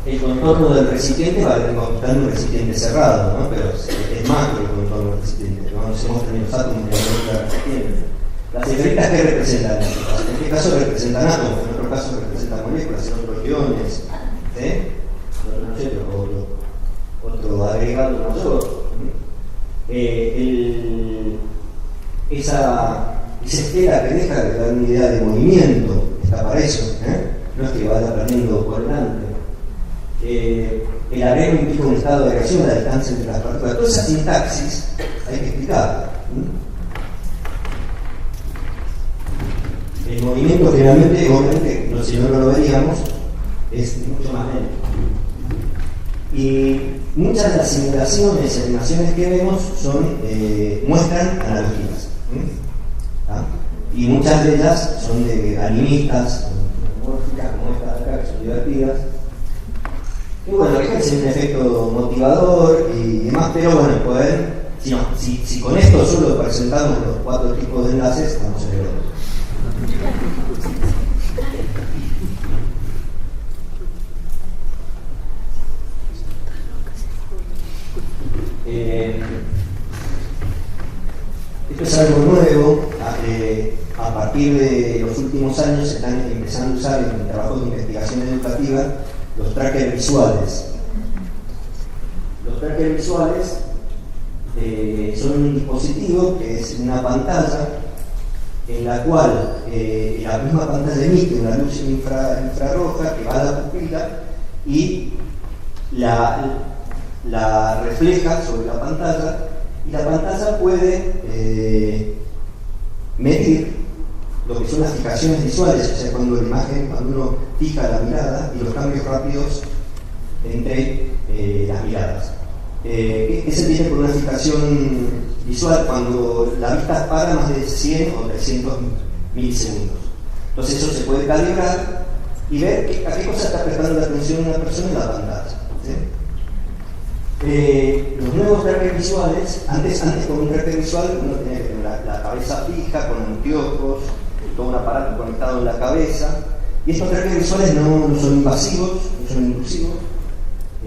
el contorno del recipiente va a ir mostrando un recipiente cerrado, ¿no? Pero es macro el contorno del recipiente, no se muestran los átomos de la recipiente. Las esferitas, ¿qué representan? En este caso representan átomos, en otro caso representan moléculas, en otros iones, no sé, otro agregado mayor. Esa esfera que deja de dar una idea de movimiento, está para eso, no es que vaya perdiendo por delante. El agrego implica un estado de reacción a la distancia entre las partículas. Toda esa sintaxis hay que explicarla. El movimiento generalmente, obviamente, si no lo veríamos, es mucho más lento. Y muchas de las simulaciones y animaciones que vemos muestran analogías. Y muchas de ellas son de animistas, antropomórficas, como estas de acá, que son divertidas. Y bueno, ejercen un efecto motivador y demás, pero bueno, si con esto solo presentamos los 4 tipos de enlaces, estamos en el otro. Esto es algo nuevo. A partir de los últimos años se están empezando a usar en trabajos de investigación educativa los trackers visuales. Los trackers visuales son un dispositivo que es una pantalla en la cual la misma pantalla emite una luz infrarroja que va a la pupila y la refleja sobre la pantalla, y la pantalla puede medir lo que son las fijaciones visuales, o sea, cuando uno fija la mirada y los cambios rápidos entre las miradas. ¿Qué se entiende por una fijación visual? Cuando la vista para más de 100 o 300 milisegundos. Entonces eso se puede calibrar y ver a qué cosa está prestando la atención una persona en la pantalla. Los nuevos trackers visuales, antes con un tracker visual uno tenía que tener la cabeza fija, con anteojos, todo un aparato conectado en la cabeza, y estos trackers visuales no son invasivos, no son intrusivos,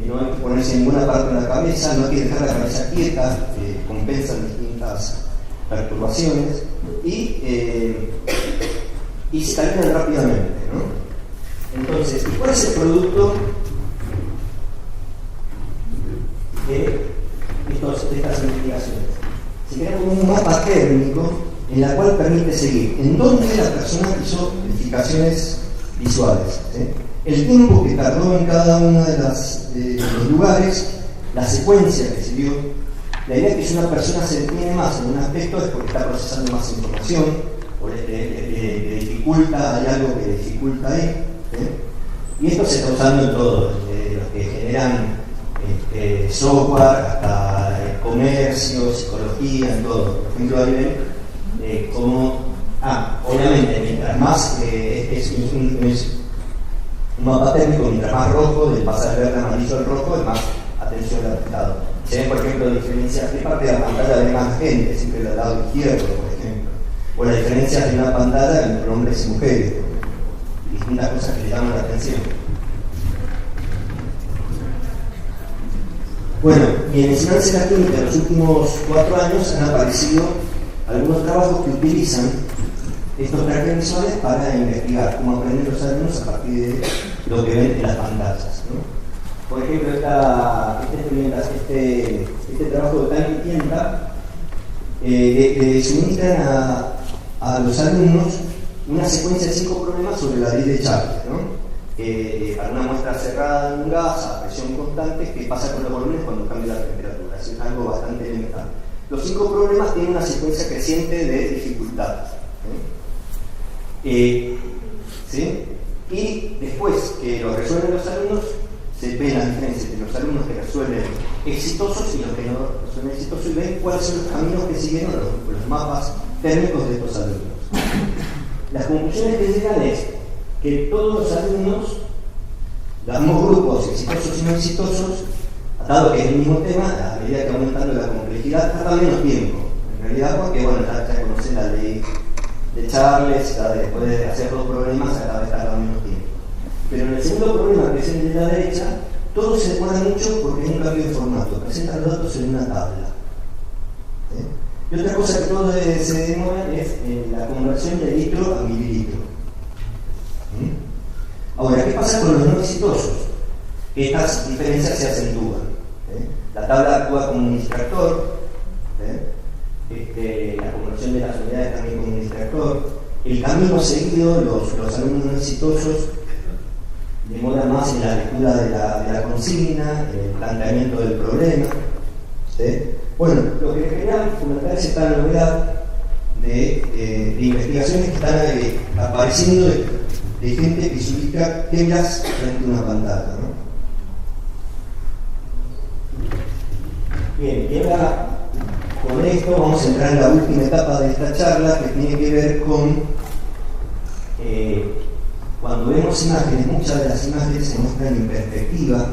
no hay que ponerse ninguna parte de la cabeza, no hay que dejar la cabeza quieta, compensan distintas perturbaciones, y se calibran rápidamente, ¿no? Entonces, ¿y cuál es el producto de estas investigaciones? Se crea como un mapa térmico en la cual permite seguir en dónde la persona hizo verificaciones visuales, el tiempo que tardó en cada uno de los lugares, la secuencia que siguió. La idea es que si una persona se detiene más en un aspecto es porque está procesando más información o le dificulta, hay algo que le dificulta ahí, y esto se está usando en todo, los que generan software, hasta comercio, psicología, en todo. Por ejemplo, ahí ven obviamente, mientras más es un mapa térmico, mientras más rojo, del pasar de verde a amarillo al rojo, es más atención al afectado. Se ven, por ejemplo, diferencias, qué parte de la pantalla ve más gente, siempre del lado izquierdo, por ejemplo, o las diferencias de una pantalla entre hombres y mujeres, distintas cosas que le llaman la atención. Bueno, y en enseñanza de la química en los últimos 4 años han aparecido algunos trabajos que utilizan estos trackers visuales para investigar cómo aprenden los alumnos a partir de lo que ven en las pantallas, ¿no? Por ejemplo, este trabajo de Tani Tienda le suministran a los alumnos una secuencia de 5 problemas sobre la ley de Charles, ¿no? Para una muestra cerrada en un gas a presión constante, ¿qué pasa con los volúmenes cuando cambia la temperatura? Es algo bastante elemental. Los 5 problemas tienen una secuencia creciente de dificultades. ¿Sí? Y después que lo resuelven los alumnos, se ve la diferencia entre los alumnos que resuelven exitosos y los que no resuelven exitosos, y ven cuáles son los caminos que siguieron los mapas térmicos de estos alumnos. Las conclusiones que llegan es que todos los alumnos, los mismos grupos exitosos y no exitosos, Dado que es el mismo tema, a medida que va aumentando la complejidad, tarda menos tiempo. En realidad, porque bueno, ya conocen la ley de Charles, después de hacer dos problemas, cada vez tarda menos tiempo. Pero en el segundo problema, que es el de la derecha, todo se demora mucho porque es un cambio de formato. Presenta los datos en una tabla. Y otra cosa que todo se demora es la conversión de litro a mililitro. Ahora, ¿qué pasa con los no exitosos? Estas diferencias se acentúan. La tabla actúa como un distractor, la conversión de las unidades también como un distractor. El camino seguido, los alumnos no exitosos demoran más en la lectura de la consigna, en el planteamiento del problema. Bueno, lo que quería comentar es esta novedad de investigaciones que están apareciendo de gente que se ubica telas frente a una pantalla, ¿no? Bien, y ahora con esto vamos a entrar en la última etapa de esta charla, que tiene que ver con cuando vemos imágenes, muchas de las imágenes se muestran en perspectiva.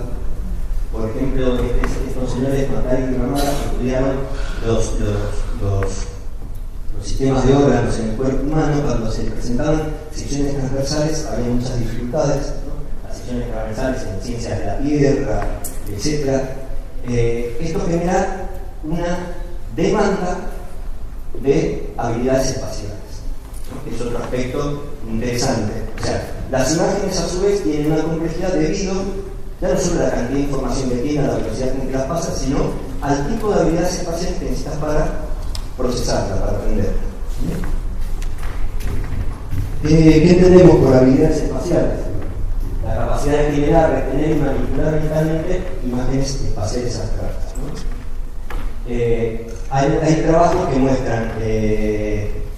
Por ejemplo, estos señores Macari y Ramada estudiaron los sistemas de órganos en el cuerpo humano. Cuando se presentaban secciones transversales había muchas dificultades, ¿no? Las secciones transversales en ciencias de la tierra, etc. Esto genera una demanda de habilidades espaciales, ¿no? Que es otro aspecto interesante. O sea, las imágenes a su vez tienen una complejidad debido ya no solo a la cantidad de información que tiene, a la velocidad con que las pasa, sino al tipo de habilidades espaciales que necesitas para procesarla, para aprenderla. ¿Qué entendemos por habilidades espaciales? La capacidad de generar, retener y manipular mentalmente imágenes espaciales abstractas, ¿no? Hay trabajos que muestran,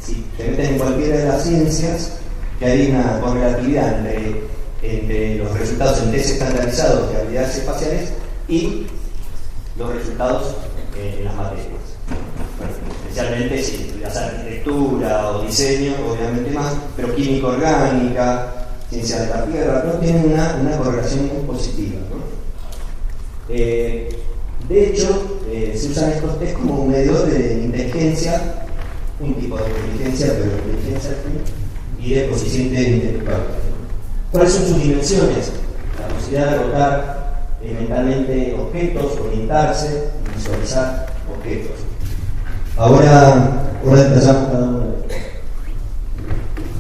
si te meten en cualquiera de las ciencias, que hay una correlatividad entre los resultados en test estandarizados de habilidades espaciales y los resultados en las materias. Bueno, especialmente si estudias arquitectura o diseño, obviamente más, pero química orgánica, ciencias de la tierra, no tienen una correlación muy positiva, ¿no? De hecho, se usan estos test como un medidor de inteligencia, un tipo de inteligencia, pero inteligencia y de coeficiente intelectual. ¿Cuáles son sus dimensiones? La posibilidad de rotar mentalmente objetos, orientarse, visualizar objetos. Ahora detallamos cada uno de ellos.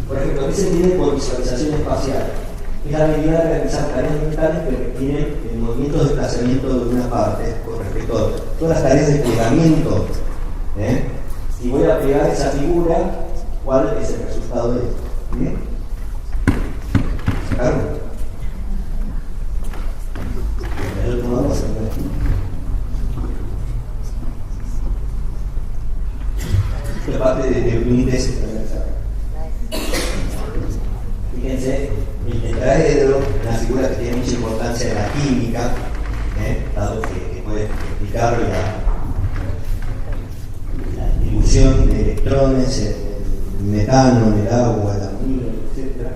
Por ejemplo, ¿qué se entiende por visualización espacial? Es la habilidad de realizar tareas mentales que requieren el movimiento de desplazamiento de una parte con respecto a otra. Todas las tareas de plegamiento. Si voy a pegar esa figura, ¿cuál es el resultado de esto? ¿Sacaron? Esto es parte de un test. Fíjense, el tetraedro, una figura que tiene mucha importancia en la química, dado que puede explicarlo, la distribución de electrones, el metano, el agua, el amonio, etc.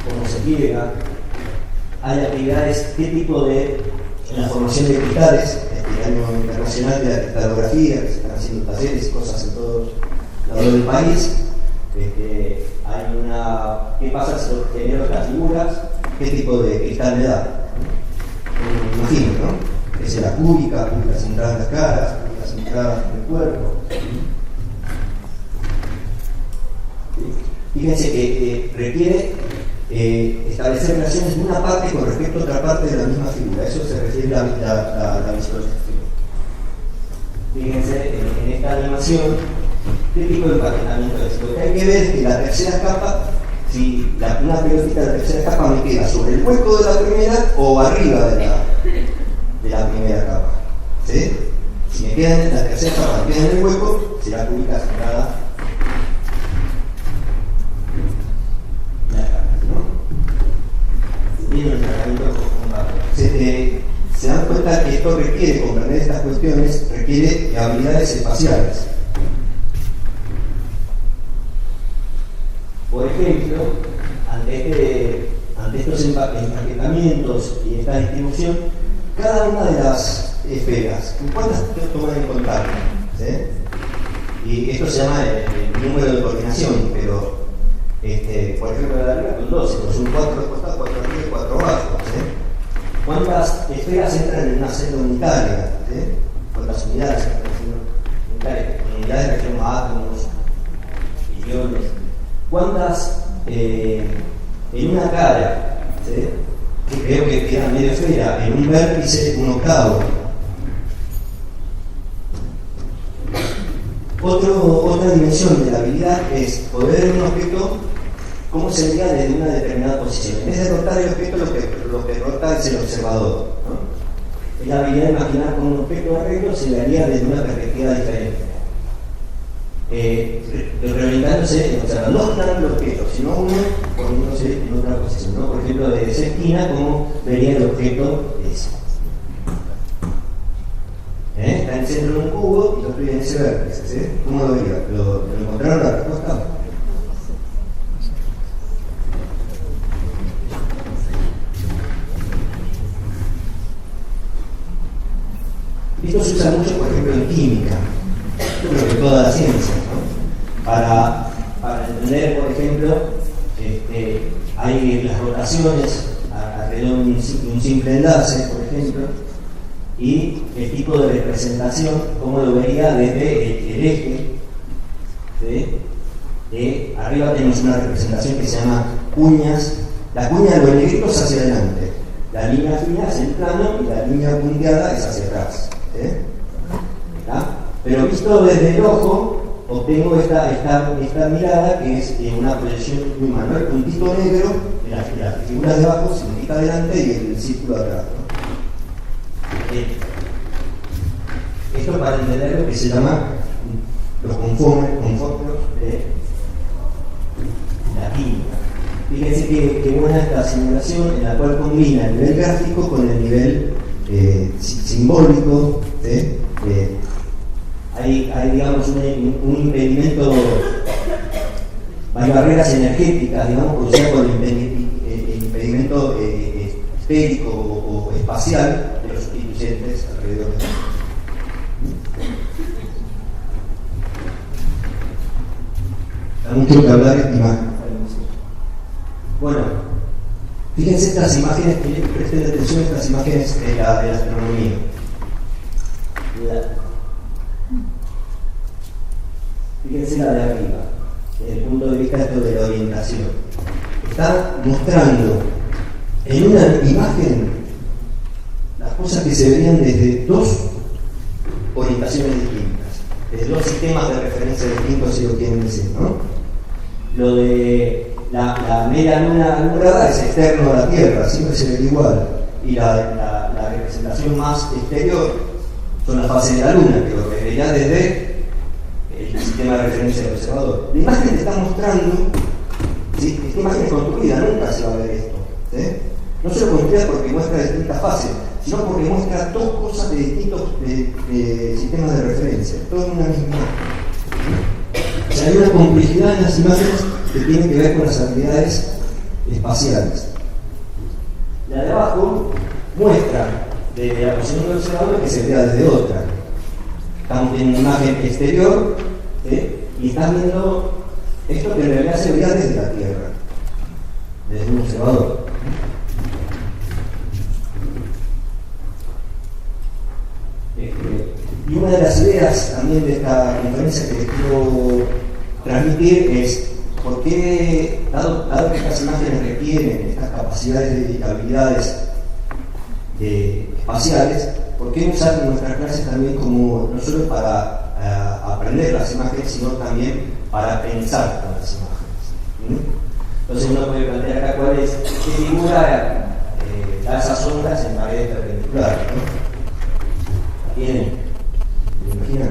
Cómo se pliega. Hay actividades, qué tipo de, en la formación de cristales, el año internacional de la cristalografía, que se están haciendo talleres y cosas en todos lados del país. Hay una, ¿qué pasa si genero estas figuras? ¿Qué tipo de cristal me da? Imagino, ¿no? Es la cúbica centrada en las caras, cúbica centrada en el cuerpo. Fíjense que requiere establecer relaciones de una parte con respecto a otra parte de la misma figura. Eso se refiere a la visualización. Fíjense en esta animación qué tipo de empaquetamiento es. Lo que hay que ver es que la tercera capa, si una pelotita de la tercera capa me queda sobre el hueco de la primera o arriba de la primera capa. ¿Sí? Si me queda en la tercera capa, me queda en el hueco, será cúbica centrada. Se dan cuenta que esto requiere, comprender estas cuestiones, requiere habilidades espaciales. Por ejemplo, ante ante estos empaquetamientos y esta distribución, cada una de las esferas, ¿cuántas toman en contacto? ¿Sí? Y esto se llama el número de coordinación, pero por ejemplo de arriba con 12, pues son 4 de costado, 4 arriba y 4 abajo. ¿Sí? ¿Cuántas esferas entran en una celda unitaria? ¿Sí? ¿Cuántas unidades entran en una celda unitaria? En unidades referimos a átomos, billones. ¿Cuántas en una cara? ¿Sí? Que creo que queda medio esfera, en un vértice, un octavo. Otra dimensión de la habilidad es poder ver un objeto cómo sería desde una determinada posición. En vez de rotar el objeto, lo que rota es el observador, ¿no? Es la habilidad de imaginar cómo un objeto de arreglo se vería desde una perspectiva diferente. Reorientándose, o sea, no observando el objeto, sino uno poniéndose en otra posición, ¿no? Por ejemplo, desde esa esquina, cómo vería el objeto ese. Está en el centro de un cubo y yo estoy en ese vértice, ¿sí? ¿Cómo lo vería? ¿Lo encontraron la respuesta? Esto se usa mucho, por ejemplo, en química. Yo creo que toda la ciencia, ¿no? Para entender, por ejemplo, hay las rotaciones alrededor de un simple enlace, por ejemplo, y el tipo de representación, cómo lo vería desde el eje. ¿Sí? Arriba tenemos una representación que se llama cuñas. La cuña de los negritos hacia adelante, la línea fina es el plano y la línea punteada es hacia atrás. ¿Sí? Pero visto desde el ojo, obtengo esta mirada que es una proyección muy mano. El puntito negro en las figuras de abajo significa adelante y el círculo atrás, ¿no? Esto para entender lo que se llama los conformes de la química. Fíjense que buena esta simulación en la cual combina el nivel gráfico con el nivel simbólico. ¿Sí? Hay digamos un impedimento, hay barreras energéticas, digamos, producidas por el impedimento esférico o espacial de los sustituyentes alrededor de él. Hay mucho que hablar de imagen. Bueno, fíjense estas imágenes, presten atención a estas imágenes de la astronomía. Fíjense la de arriba, desde el punto de vista de la orientación. Está mostrando en una imagen las cosas que se verían desde dos orientaciones distintas, desde dos sistemas de referencia distintos, si lo quieren decir, ¿no? Lo de la media luna alumbrada es externo a la Tierra, siempre se ve igual, y la representación más exterior son las fases de la luna, que lo vería desde el sistema de referencia del observador. La imagen te está mostrando, ¿sí? Esta imagen es construida, nunca se va a ver esto, ¿sí? No solo construida porque muestra distintas fases, sino porque muestra dos cosas de distintos sistemas de referencia, todo en una misma imagen. O sea, hay una complejidad en las imágenes que tiene que ver con las habilidades espaciales. La de abajo muestra desde la posición del observador que se vea desde otra. Estamos en una imagen exterior, ¿sí? Y están viendo esto que en realidad se veía desde la Tierra, desde un observador. Y una de las ideas también de esta conferencia que les quiero transmitir es por qué, dado que estas imágenes requieren estas capacidades y habilidades espaciales, ¿por qué usar nuestras clases también como no solo para aprender las imágenes, sino también para pensar con las imágenes? Entonces uno puede plantear acá cuál es, qué figura da esas ondas en paredes perpendiculares, ¿no? ¿Tienen? ¿Me imaginan?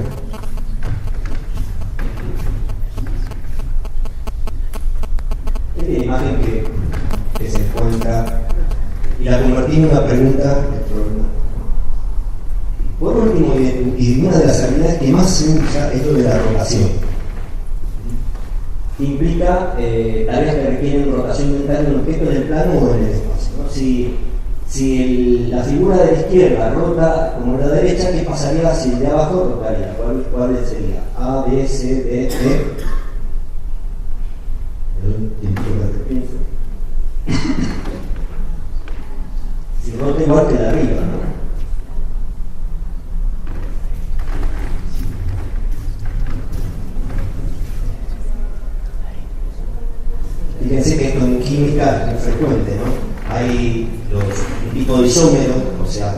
Esta es la imagen que se encuentra y la convertí en una pregunta del problema. Por último, y una de las habilidades que más se usa es lo de la rotación. implica tareas que requieren rotación mental de un objeto en el plano o en el espacio, ¿no? Si la figura de la izquierda rota como la derecha, ¿qué pasaría si el de abajo rotaría? ¿Cuál sería? A, B, C, D, E. Si rota igual que la de arriba, ¿no? Fíjense que esto en química es frecuente, ¿no? Hay un tipo de isómero, o sea,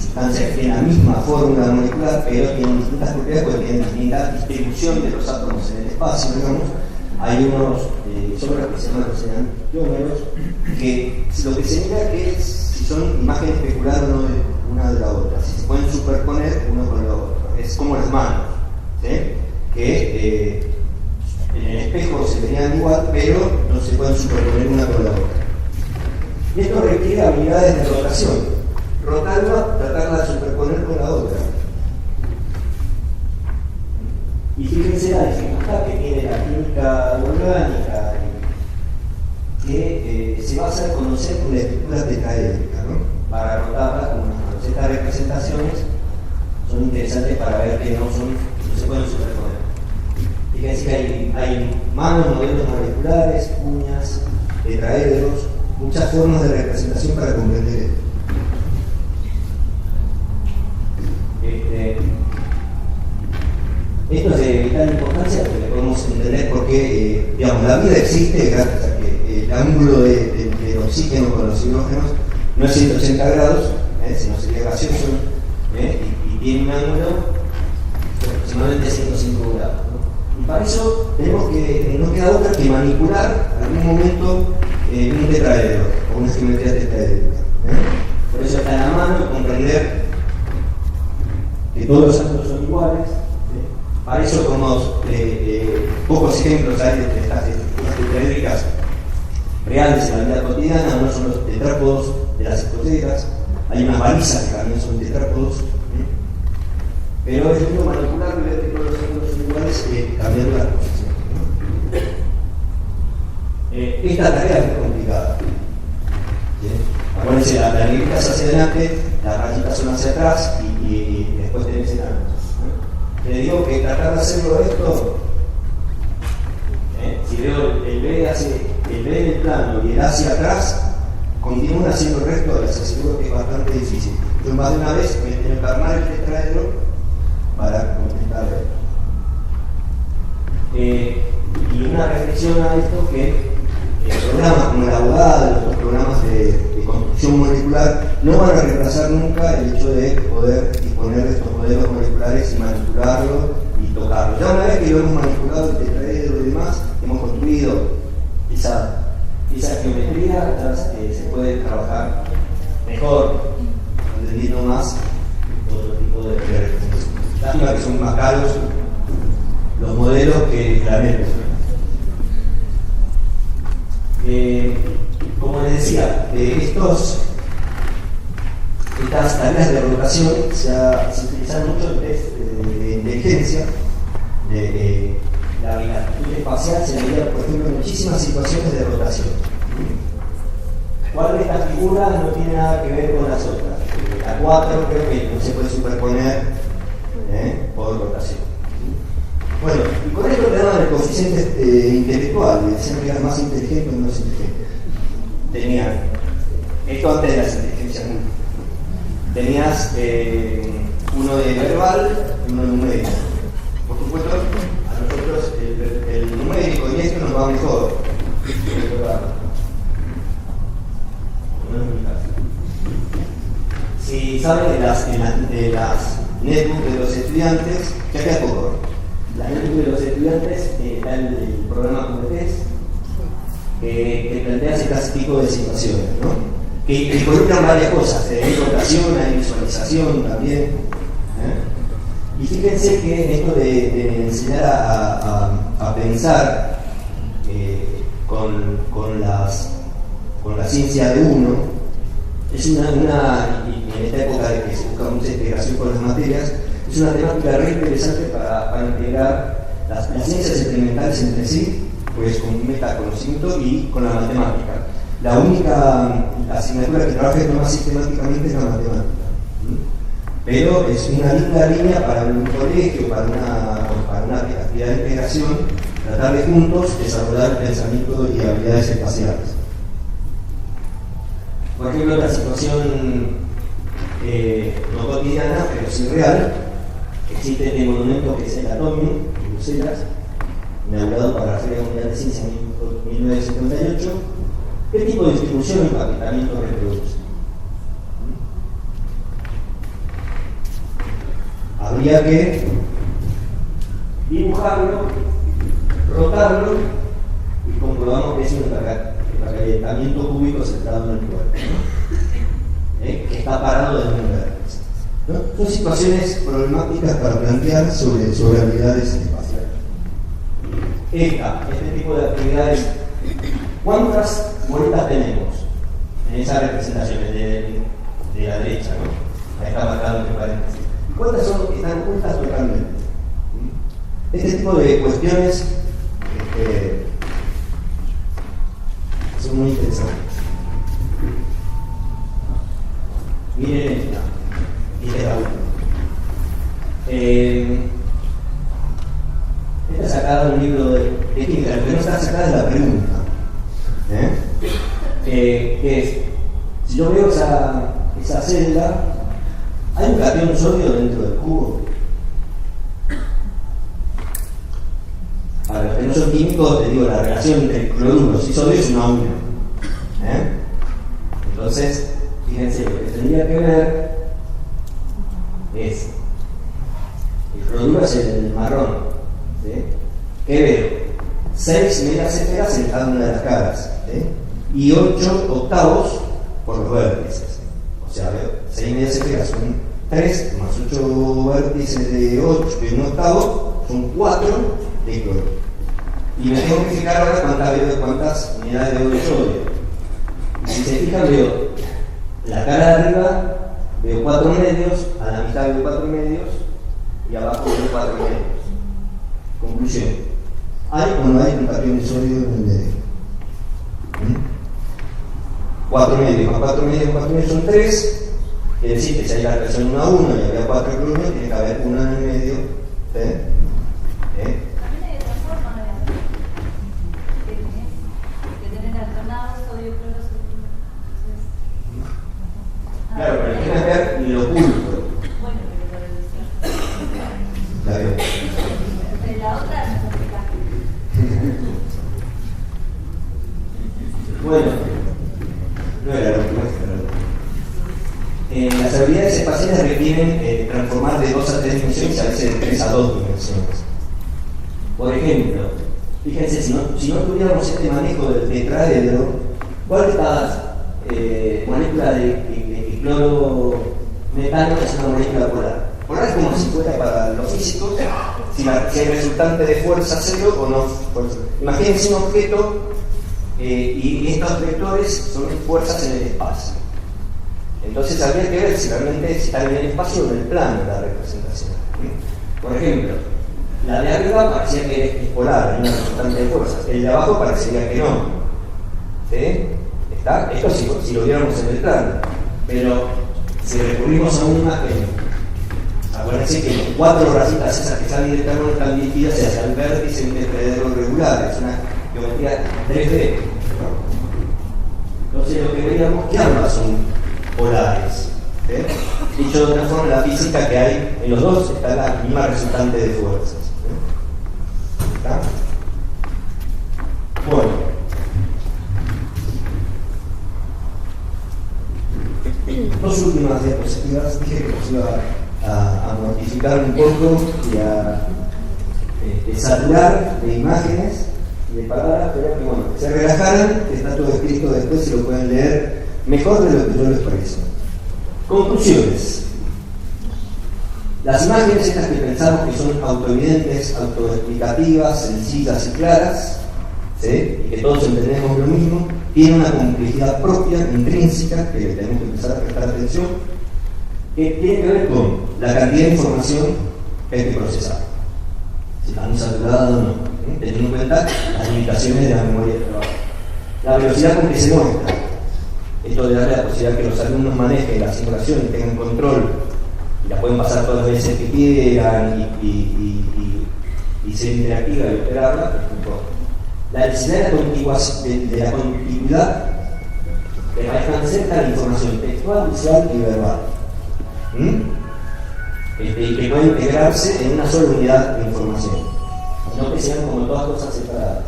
sustancias que tienen la misma fórmula molecular, pero tienen distintas propiedades porque tienen distinta distribución de los átomos en el espacio, digamos. Hay unos isómeros que se llaman los enantiómeros, que lo que se mira que es si son imágenes especulares o no de una de la otra, si se pueden superponer uno con la otra. Es como las manos, ¿sí? Que en el espejo se verían igual, pero no se pueden superponer una con la otra. Y esto requiere habilidades de rotación. Rotar una, tratarla de superponer con la otra. Y fíjense la dificultad que tiene la química orgánica, que se basa en conocer la estructura tetraédrica, ¿no? Para rotarla con unas manos. Estas representaciones son interesantes para ver que no se pueden superponer. Fíjense que hay manos, modelos moleculares, uñas, tetraedros, muchas formas de representación para comprender esto. Esto es de vital importancia porque podemos entender por qué digamos, la vida existe gracias a que el ángulo del oxígeno con los hidrógenos no es 180 grados, sino sería gaseoso, y tiene un ángulo de aproximadamente 105 grados. ¿No? Y para eso tenemos que, no queda otra que manipular en algún momento un tetraedro o una geometría tetraédrica. Por eso está en la mano comprender que todos los átomos son iguales. Para eso, como pocos ejemplos hay de estas estructuras tetraédricas reales en la vida cotidiana, uno son los tetrápodos de las escoceras, hay unas balizas que también son tetrápodos, pero es muy manipular y ver que todos los átomos son iguales cambiando las posiciones. Esta tarea es muy complicada. Acuérdense, la negrita es hacia adelante, las rayitas son hacia atrás y después tenés el ángulo. Le digo que tratar de hacerlo esto, si veo el B en el plano y el A hacia atrás, continúan haciendo el resto, les aseguro que es bastante difícil. Yo más de una vez me tengo que armar el tetraedro para completar esto. Y una reflexión a esto que programas como el abogado, los programas de construcción molecular no van a reemplazar nunca el hecho de poder disponer de estos modelos moleculares y manipularlos y tocarlos. Ya una vez que lo hemos manipulado, el tetraedro y demás, hemos construido esa geometría, ya se puede trabajar mejor, entendiendo más otro tipo de representación. Lástima que son más caros los modelos que la mente. Como les decía, estas tareas de rotación se utilizan mucho en test de inteligencia, la actitud espacial se veía, por ejemplo, en muchísimas situaciones de rotación. ¿Cuál de estas figuras no tiene nada que ver con las otras? La 4 creo que no se puede superponer por rotación. Bueno, y con esto te daban el coeficiente intelectual, y decían que eran más inteligentes o menos inteligentes. Tenían, esto antes de las inteligencias múltiples. Tenías uno de verbal y uno numérico. Por supuesto, a nosotros el numérico y esto nos va mejor. No es mi caso. Si saben de las netbooks de los estudiantes, ya queda poco. La netbook de los estudiantes da el programa Competez que plantea este tipo de situaciones, ¿no? Que involucran varias cosas, hay rotación, hay visualización también. Y fíjense que en esto de enseñar a pensar con la ciencia de uno, es una en esta época de que se busca mucha integración con las materias, es una temática re interesante para integrar las ciencias experimentales entre sí, pues con un metaconocimiento y con la matemática. La única asignatura que trabaja esto más sistemáticamente es la matemática. Pero es una linda línea para un colegio, para una actividad de integración, tratar de juntos desarrollar pensamiento y habilidades espaciales. Por ejemplo, otra situación no cotidiana, pero sí real, existe este monumento que es el Atomium, en Bruselas, inaugurado para la Feria Mundial de Ciencia en 1978. ¿Qué tipo de distribución y empaquetamiento reproduce? Habría que dibujarlo, rotarlo y comprobamos que es un empaquetamiento cúbico centrado en el cuerpo, que está parado en un vértice, ¿no? Son situaciones problemáticas para plantear sobre habilidades espaciales. Este tipo de actividades, ¿cuántas vueltas tenemos en esa representación de la derecha, ¿no? Ahí está marcado entre paréntesis. ¿Cuántas son que están juntas totalmente? Este tipo de cuestiones son muy interesantes. Miren esta es la última. Esta es sacada de un libro de química, lo que no está sacada es la pregunta. Que es, si yo veo esa celda, ¿hay un catión sólido dentro del cubo? Para los que no son químicos, te digo, la relación entre cloruros y sodio es 1:1. Entonces, fíjense, lo que tendría que ver es, el cloruro es el marrón, ¿sí? ¿Qué veo? 6 medias esferas en cada una de las caras, ¿sí? Y 8 octavos por los vértices. O sea, veo 6 medias esferas son 3 más 8 vértices de 8 de un octavo son 4 de cloro. Y me tengo que fijar ahora cuántas unidades de sodio. Si se fijan, veo la cara de arriba, veo 4 medios, a la mitad veo 4 medios y abajo veo 4 medios. Conclusión: ¿hay o no hay un catión de sodio en el medio? 4 medios más 4 medios más 4 medios son 3. Quiere decir que si hay la relación 1:1 y había 4 cloruros, tiene que haber 1 en el medio. También hay otra forma de tener alternados sodio, cloro, sodio. Claro, pero hay que ver lo oculto. Bueno, pero La veo. la otra es complicada. Bueno, no era lo que muestra. Las habilidades espaciales requieren transformar de 2 a 3 dimensiones, a veces de 3 a 2 dimensiones. Por ejemplo, fíjense, si no tuviéramos este manejo del tetraedro, ¿cuál de cada molécula de clorometano es una molécula polar? Polar es como si fuera para los físicos, si hay resultante de fuerza cero o no. Imagínense un objeto y estos vectores son fuerzas en el espacio. Entonces habría que ver si realmente están en el espacio o en el plano de la representación. Por ejemplo, la de arriba parecía que es polar, hay una resultante de fuerzas. El de abajo parecería que no. ¿Sí? ¿Está? Esto si lo viéramos en el plano. Pero si recurrimos a una imagen, acuérdense que 4 rayitas esas que salen del plano están dirigidas hacia el vértice en tetraedro regular. Es una geometría 3D. Entonces lo que veríamos que ambas son polares. Dicho de otra forma, la física que hay en los dos está la misma resultante de fuerzas. ¿Está? Bueno, dos últimas diapositivas. Dije que nos iba a modificar un poco y a saturar de imágenes y de palabras, pero que bueno, se relajaran, que está todo escrito después, si lo pueden leer mejor de lo que yo lo expreso. Conclusiones. Las imágenes estas que pensamos que son autoevidentes, autoexplicativas, sencillas y claras, ¿sí? Y que todos entendemos lo mismo, tienen una complejidad propia, intrínseca, que le tenemos que empezar a prestar atención, que tiene que ver con la cantidad de información que hay que procesar. si está muy saturada o no, teniendo en cuenta las limitaciones de la memoria de trabajo. La velocidad con que se muestra, esto le da la posibilidad que los alumnos manejen la simulación y tengan control, y la pueden pasar todas las veces que quieran y ser interactiva y operarla, por ejemplo. La necesidad de la contiguidad de manejar cerca la información textual, visual y verbal. Y que pueden integrarse en una sola unidad de información, no que sean como todas cosas separadas.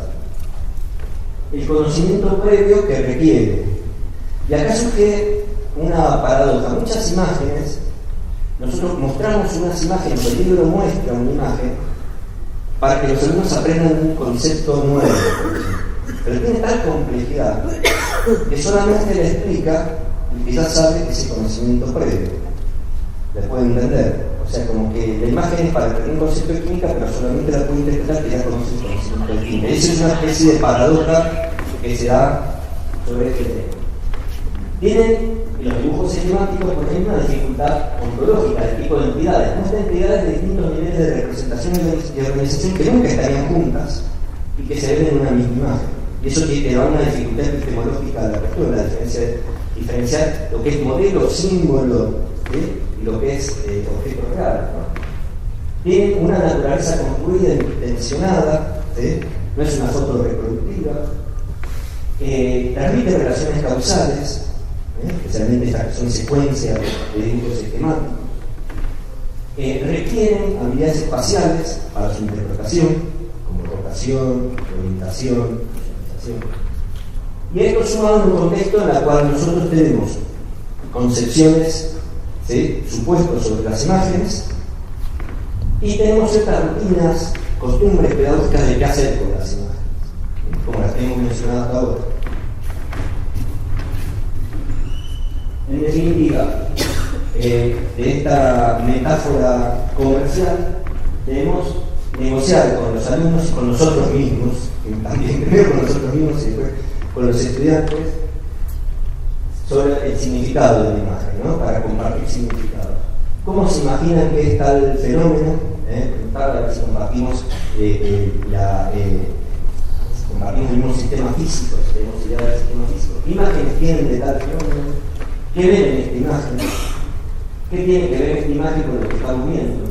El conocimiento previo que requiere. Y acá surge una paradoja. Muchas imágenes, nosotros mostramos unas imágenes, el libro muestra una imagen para que los alumnos aprendan un concepto nuevo, pero tiene tal complejidad que solamente le explica el que ya sabe ese conocimiento previo, le puede entender. O sea, como que la imagen es para tener un concepto de química, pero solamente la puede interpretar que ya conoce el conocimiento de química. Esa es una especie de paradoja que se da sobre este tema. Tienen los dibujos esquemáticos, por ejemplo, una dificultad ontológica del tipo de entidades. Muestran entidades de distintos niveles de representación y organización que nunca estarían juntas y que se ven en una misma imagen. Y eso te da una dificultad epistemológica de la lectura, diferenciar lo que es modelo, símbolo, y lo que es objeto real, ¿no? Tiene una naturaleza construida, intencionada, no es una foto reproductiva, transmite relaciones causales, especialmente estas que son secuencias de dibujos esquemáticos, requieren habilidades espaciales para su interpretación, como rotación, orientación, visualización. Y esto sumado en un contexto en el cual nosotros tenemos concepciones, supuestos sobre las imágenes, y tenemos ciertas rutinas, costumbres pedagógicas de qué hacer con las imágenes, como las que hemos mencionado hasta ahora. En definitiva, de esta metáfora comercial, debemos negociar con los alumnos y con nosotros mismos, también primero con nosotros mismos y después con los estudiantes, sobre el significado de la imagen, ¿no? Para compartir significados. ¿Cómo se imaginan que es tal fenómeno? A ver si compartimos compartimos el mismo sistema físico, si tenemos idea del sistema físico. ¿Qué imágenes tienen de tal fenómeno? ¿Qué ven en esta imagen? ¿Qué tiene que ver esta imagen con lo que estamos viendo?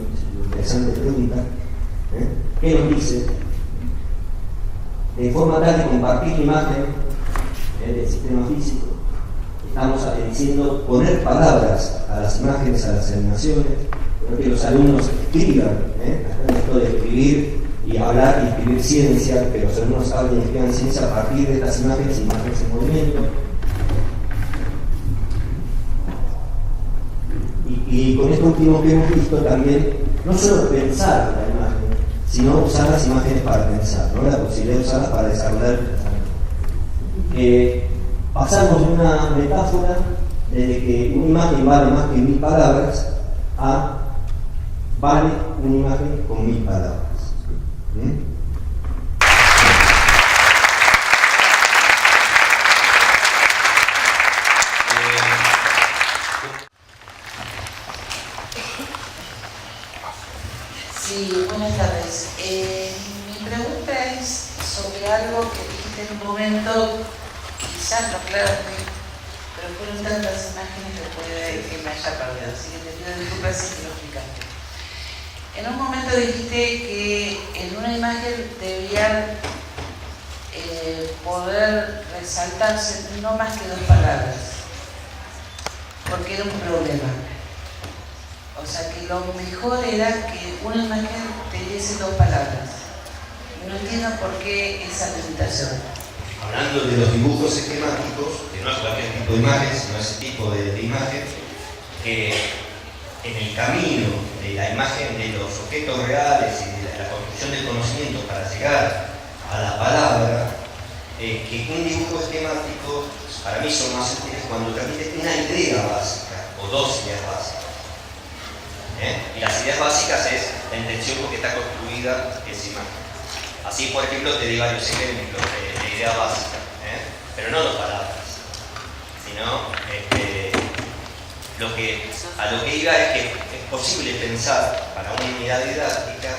Interesante pregunta. ¿Qué nos dice? De forma tal de compartir la imagen del sistema físico, estamos diciendo poner palabras a las imágenes, a las animaciones, pero que los alumnos escriban, esto de escribir y hablar y escribir ciencia, que los alumnos hablen y escriban ciencia a partir de estas imágenes en movimiento. Y con esto último que hemos visto también, no solo pensar la imagen, sino usar las imágenes para pensar, ¿no? La posibilidad de usarlas para desarrollar el pensamiento. Pasamos de una metáfora desde que una imagen vale más que 1000 palabras a vale una imagen con 1000 palabras. Sí, buenas tardes. Mi pregunta es sobre algo que dijiste en un momento, quizás no aclaraste, pero fueron tantas imágenes que me haya perdido, así que te pido disculpas si te lo explicaste. En un momento dijiste que en una imagen debían poder resaltarse no más que 2 palabras, porque era un problema. O sea que lo mejor era que una imagen tuviese 2 palabras. No entiendo por qué esa limitación. Hablando de los dibujos esquemáticos, que no es cualquier tipo de imagen, sino ese tipo de imagen, que en el camino de la imagen de los objetos reales y de la construcción del conocimiento para llegar a la palabra, que un dibujo esquemático para mí son más útiles cuando transmite una idea básica o 2 ideas básicas. Y las ideas básicas es la intención con que está construida esa imagen. Así, por ejemplo, te di varios ejemplos de ideas básicas, pero no 2 palabras, sino a lo que iba es que es posible pensar para una unidad didáctica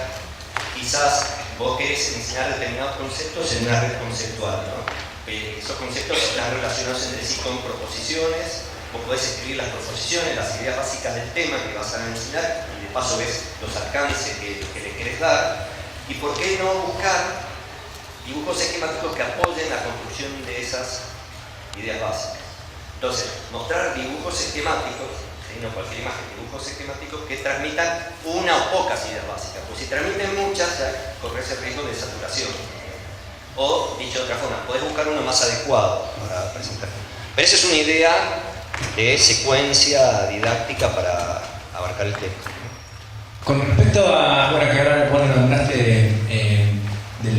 quizás vos querés enseñar determinados conceptos en una red conceptual, ¿no? Esos conceptos están relacionados entre sí con proposiciones. Vos podés escribir las proposiciones, las ideas básicas del tema que vas a enseñar, y de paso ves los alcances que le querés dar. ¿Y por qué no buscar dibujos esquemáticos que apoyen la construcción de esas ideas básicas? Entonces, mostrar dibujos esquemáticos, ¿sí? No cualquier imagen, dibujos esquemáticos que transmitan una o pocas ideas básicas, pues si transmiten muchas, ya corres el riesgo de saturación. O, dicho de otra forma, podés buscar uno más adecuado para presentar. Pero esa es una idea de secuencia didáctica para abarcar el tema. Con respecto a, bueno, que ahora nombraste de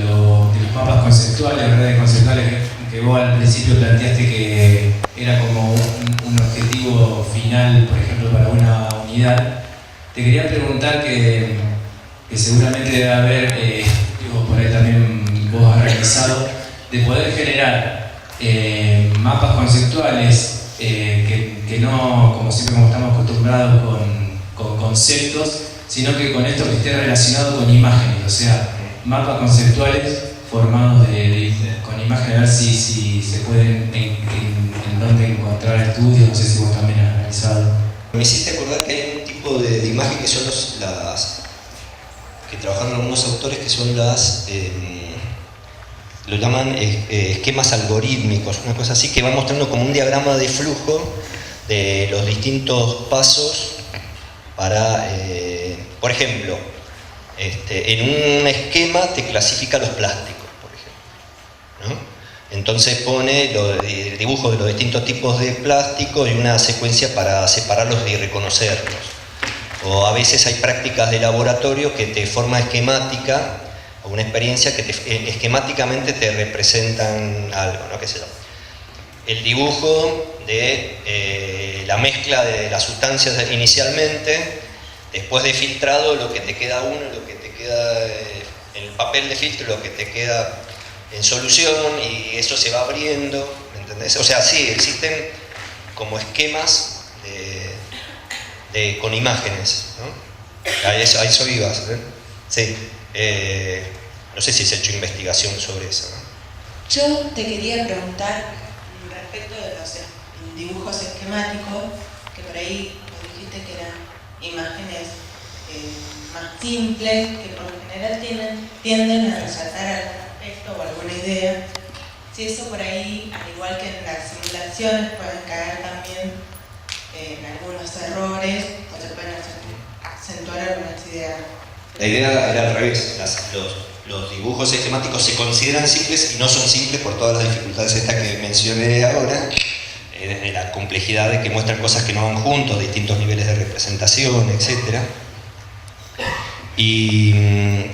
los mapas conceptuales, redes conceptuales, que vos al principio planteaste que era como un objetivo final, por ejemplo, para una unidad, te quería preguntar que seguramente debe haber, por ahí también vos has realizado, de poder generar mapas conceptuales que no, como siempre como estamos acostumbrados, con conceptos, sino que con esto que esté relacionado con imágenes, o sea, mapas conceptuales formados con imágenes, a ver si se pueden en dónde encontrar estudios, no sé si vos también has realizado. Me hiciste acordar que hay un tipo de imagen que son las que trabajaron algunos autores, que son lo llaman esquemas algorítmicos, una cosa así, que va mostrando como un diagrama de flujo de los distintos pasos para, por ejemplo, en un esquema te clasifica los plásticos, por ejemplo, ¿no? Entonces pone dibujos de los distintos tipos de plástico y una secuencia para separarlos y reconocerlos. O a veces hay prácticas de laboratorio que de forma esquemática, o una experiencia que esquemáticamente te representan algo, ¿no? ¿Qué sé yo? El dibujo de la mezcla de las sustancias inicialmente, después de filtrado, lo que te queda lo que te queda en el papel de filtro, lo que te queda en solución, y eso se va abriendo, ¿me entendés? O sea, sí, existen como esquemas con imágenes, ¿no? A eso ibas, ¿eh? Sí. No sé si has hecho investigación sobre eso, ¿no? Yo te quería preguntar respecto de los dibujos esquemáticos, que por ahí vos dijiste que eran imágenes más simples, que por lo general tienden a resaltar algún aspecto o alguna idea. Si eso por ahí, al igual que en las simulaciones, pueden caer también en algunos errores o se pueden acentuar algunas ideas. La idea era al revés. Los dibujos esquemáticos se consideran simples y no son simples por todas las dificultades estas que mencioné ahora, desde la complejidad de que muestran cosas que no van juntos, distintos niveles de representación, etc. ¿Y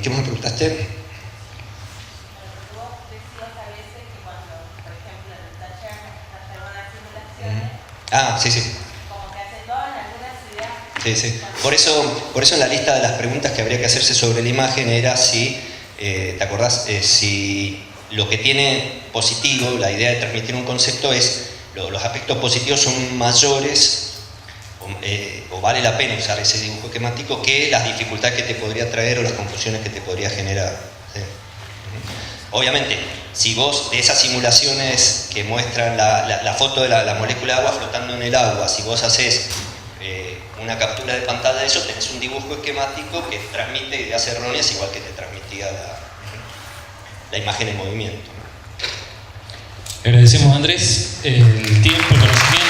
qué más me preguntaste? Vos decías a veces que cuando, por ejemplo, en el taller hacer unas simulaciones, Ah, sí, sí. como que acentuaban algunas ideas. Sí, sí. Por eso en la lista de las preguntas que habría que hacerse sobre la imagen era si, ¿te acordás? Si lo que tiene positivo, la idea de transmitir un concepto es, los aspectos positivos son mayores o vale la pena usar ese dibujo esquemático que las dificultades que te podría traer o las confusiones que te podría generar. ¿Sí? Obviamente, si vos de esas simulaciones que muestran la foto de la molécula de agua flotando en el agua, si vos haces una captura de pantalla de eso, tenés un dibujo esquemático que transmite ideas erróneas igual que te transmitía la imagen en movimiento. Agradecemos a Andrés el tiempo, el conocimiento.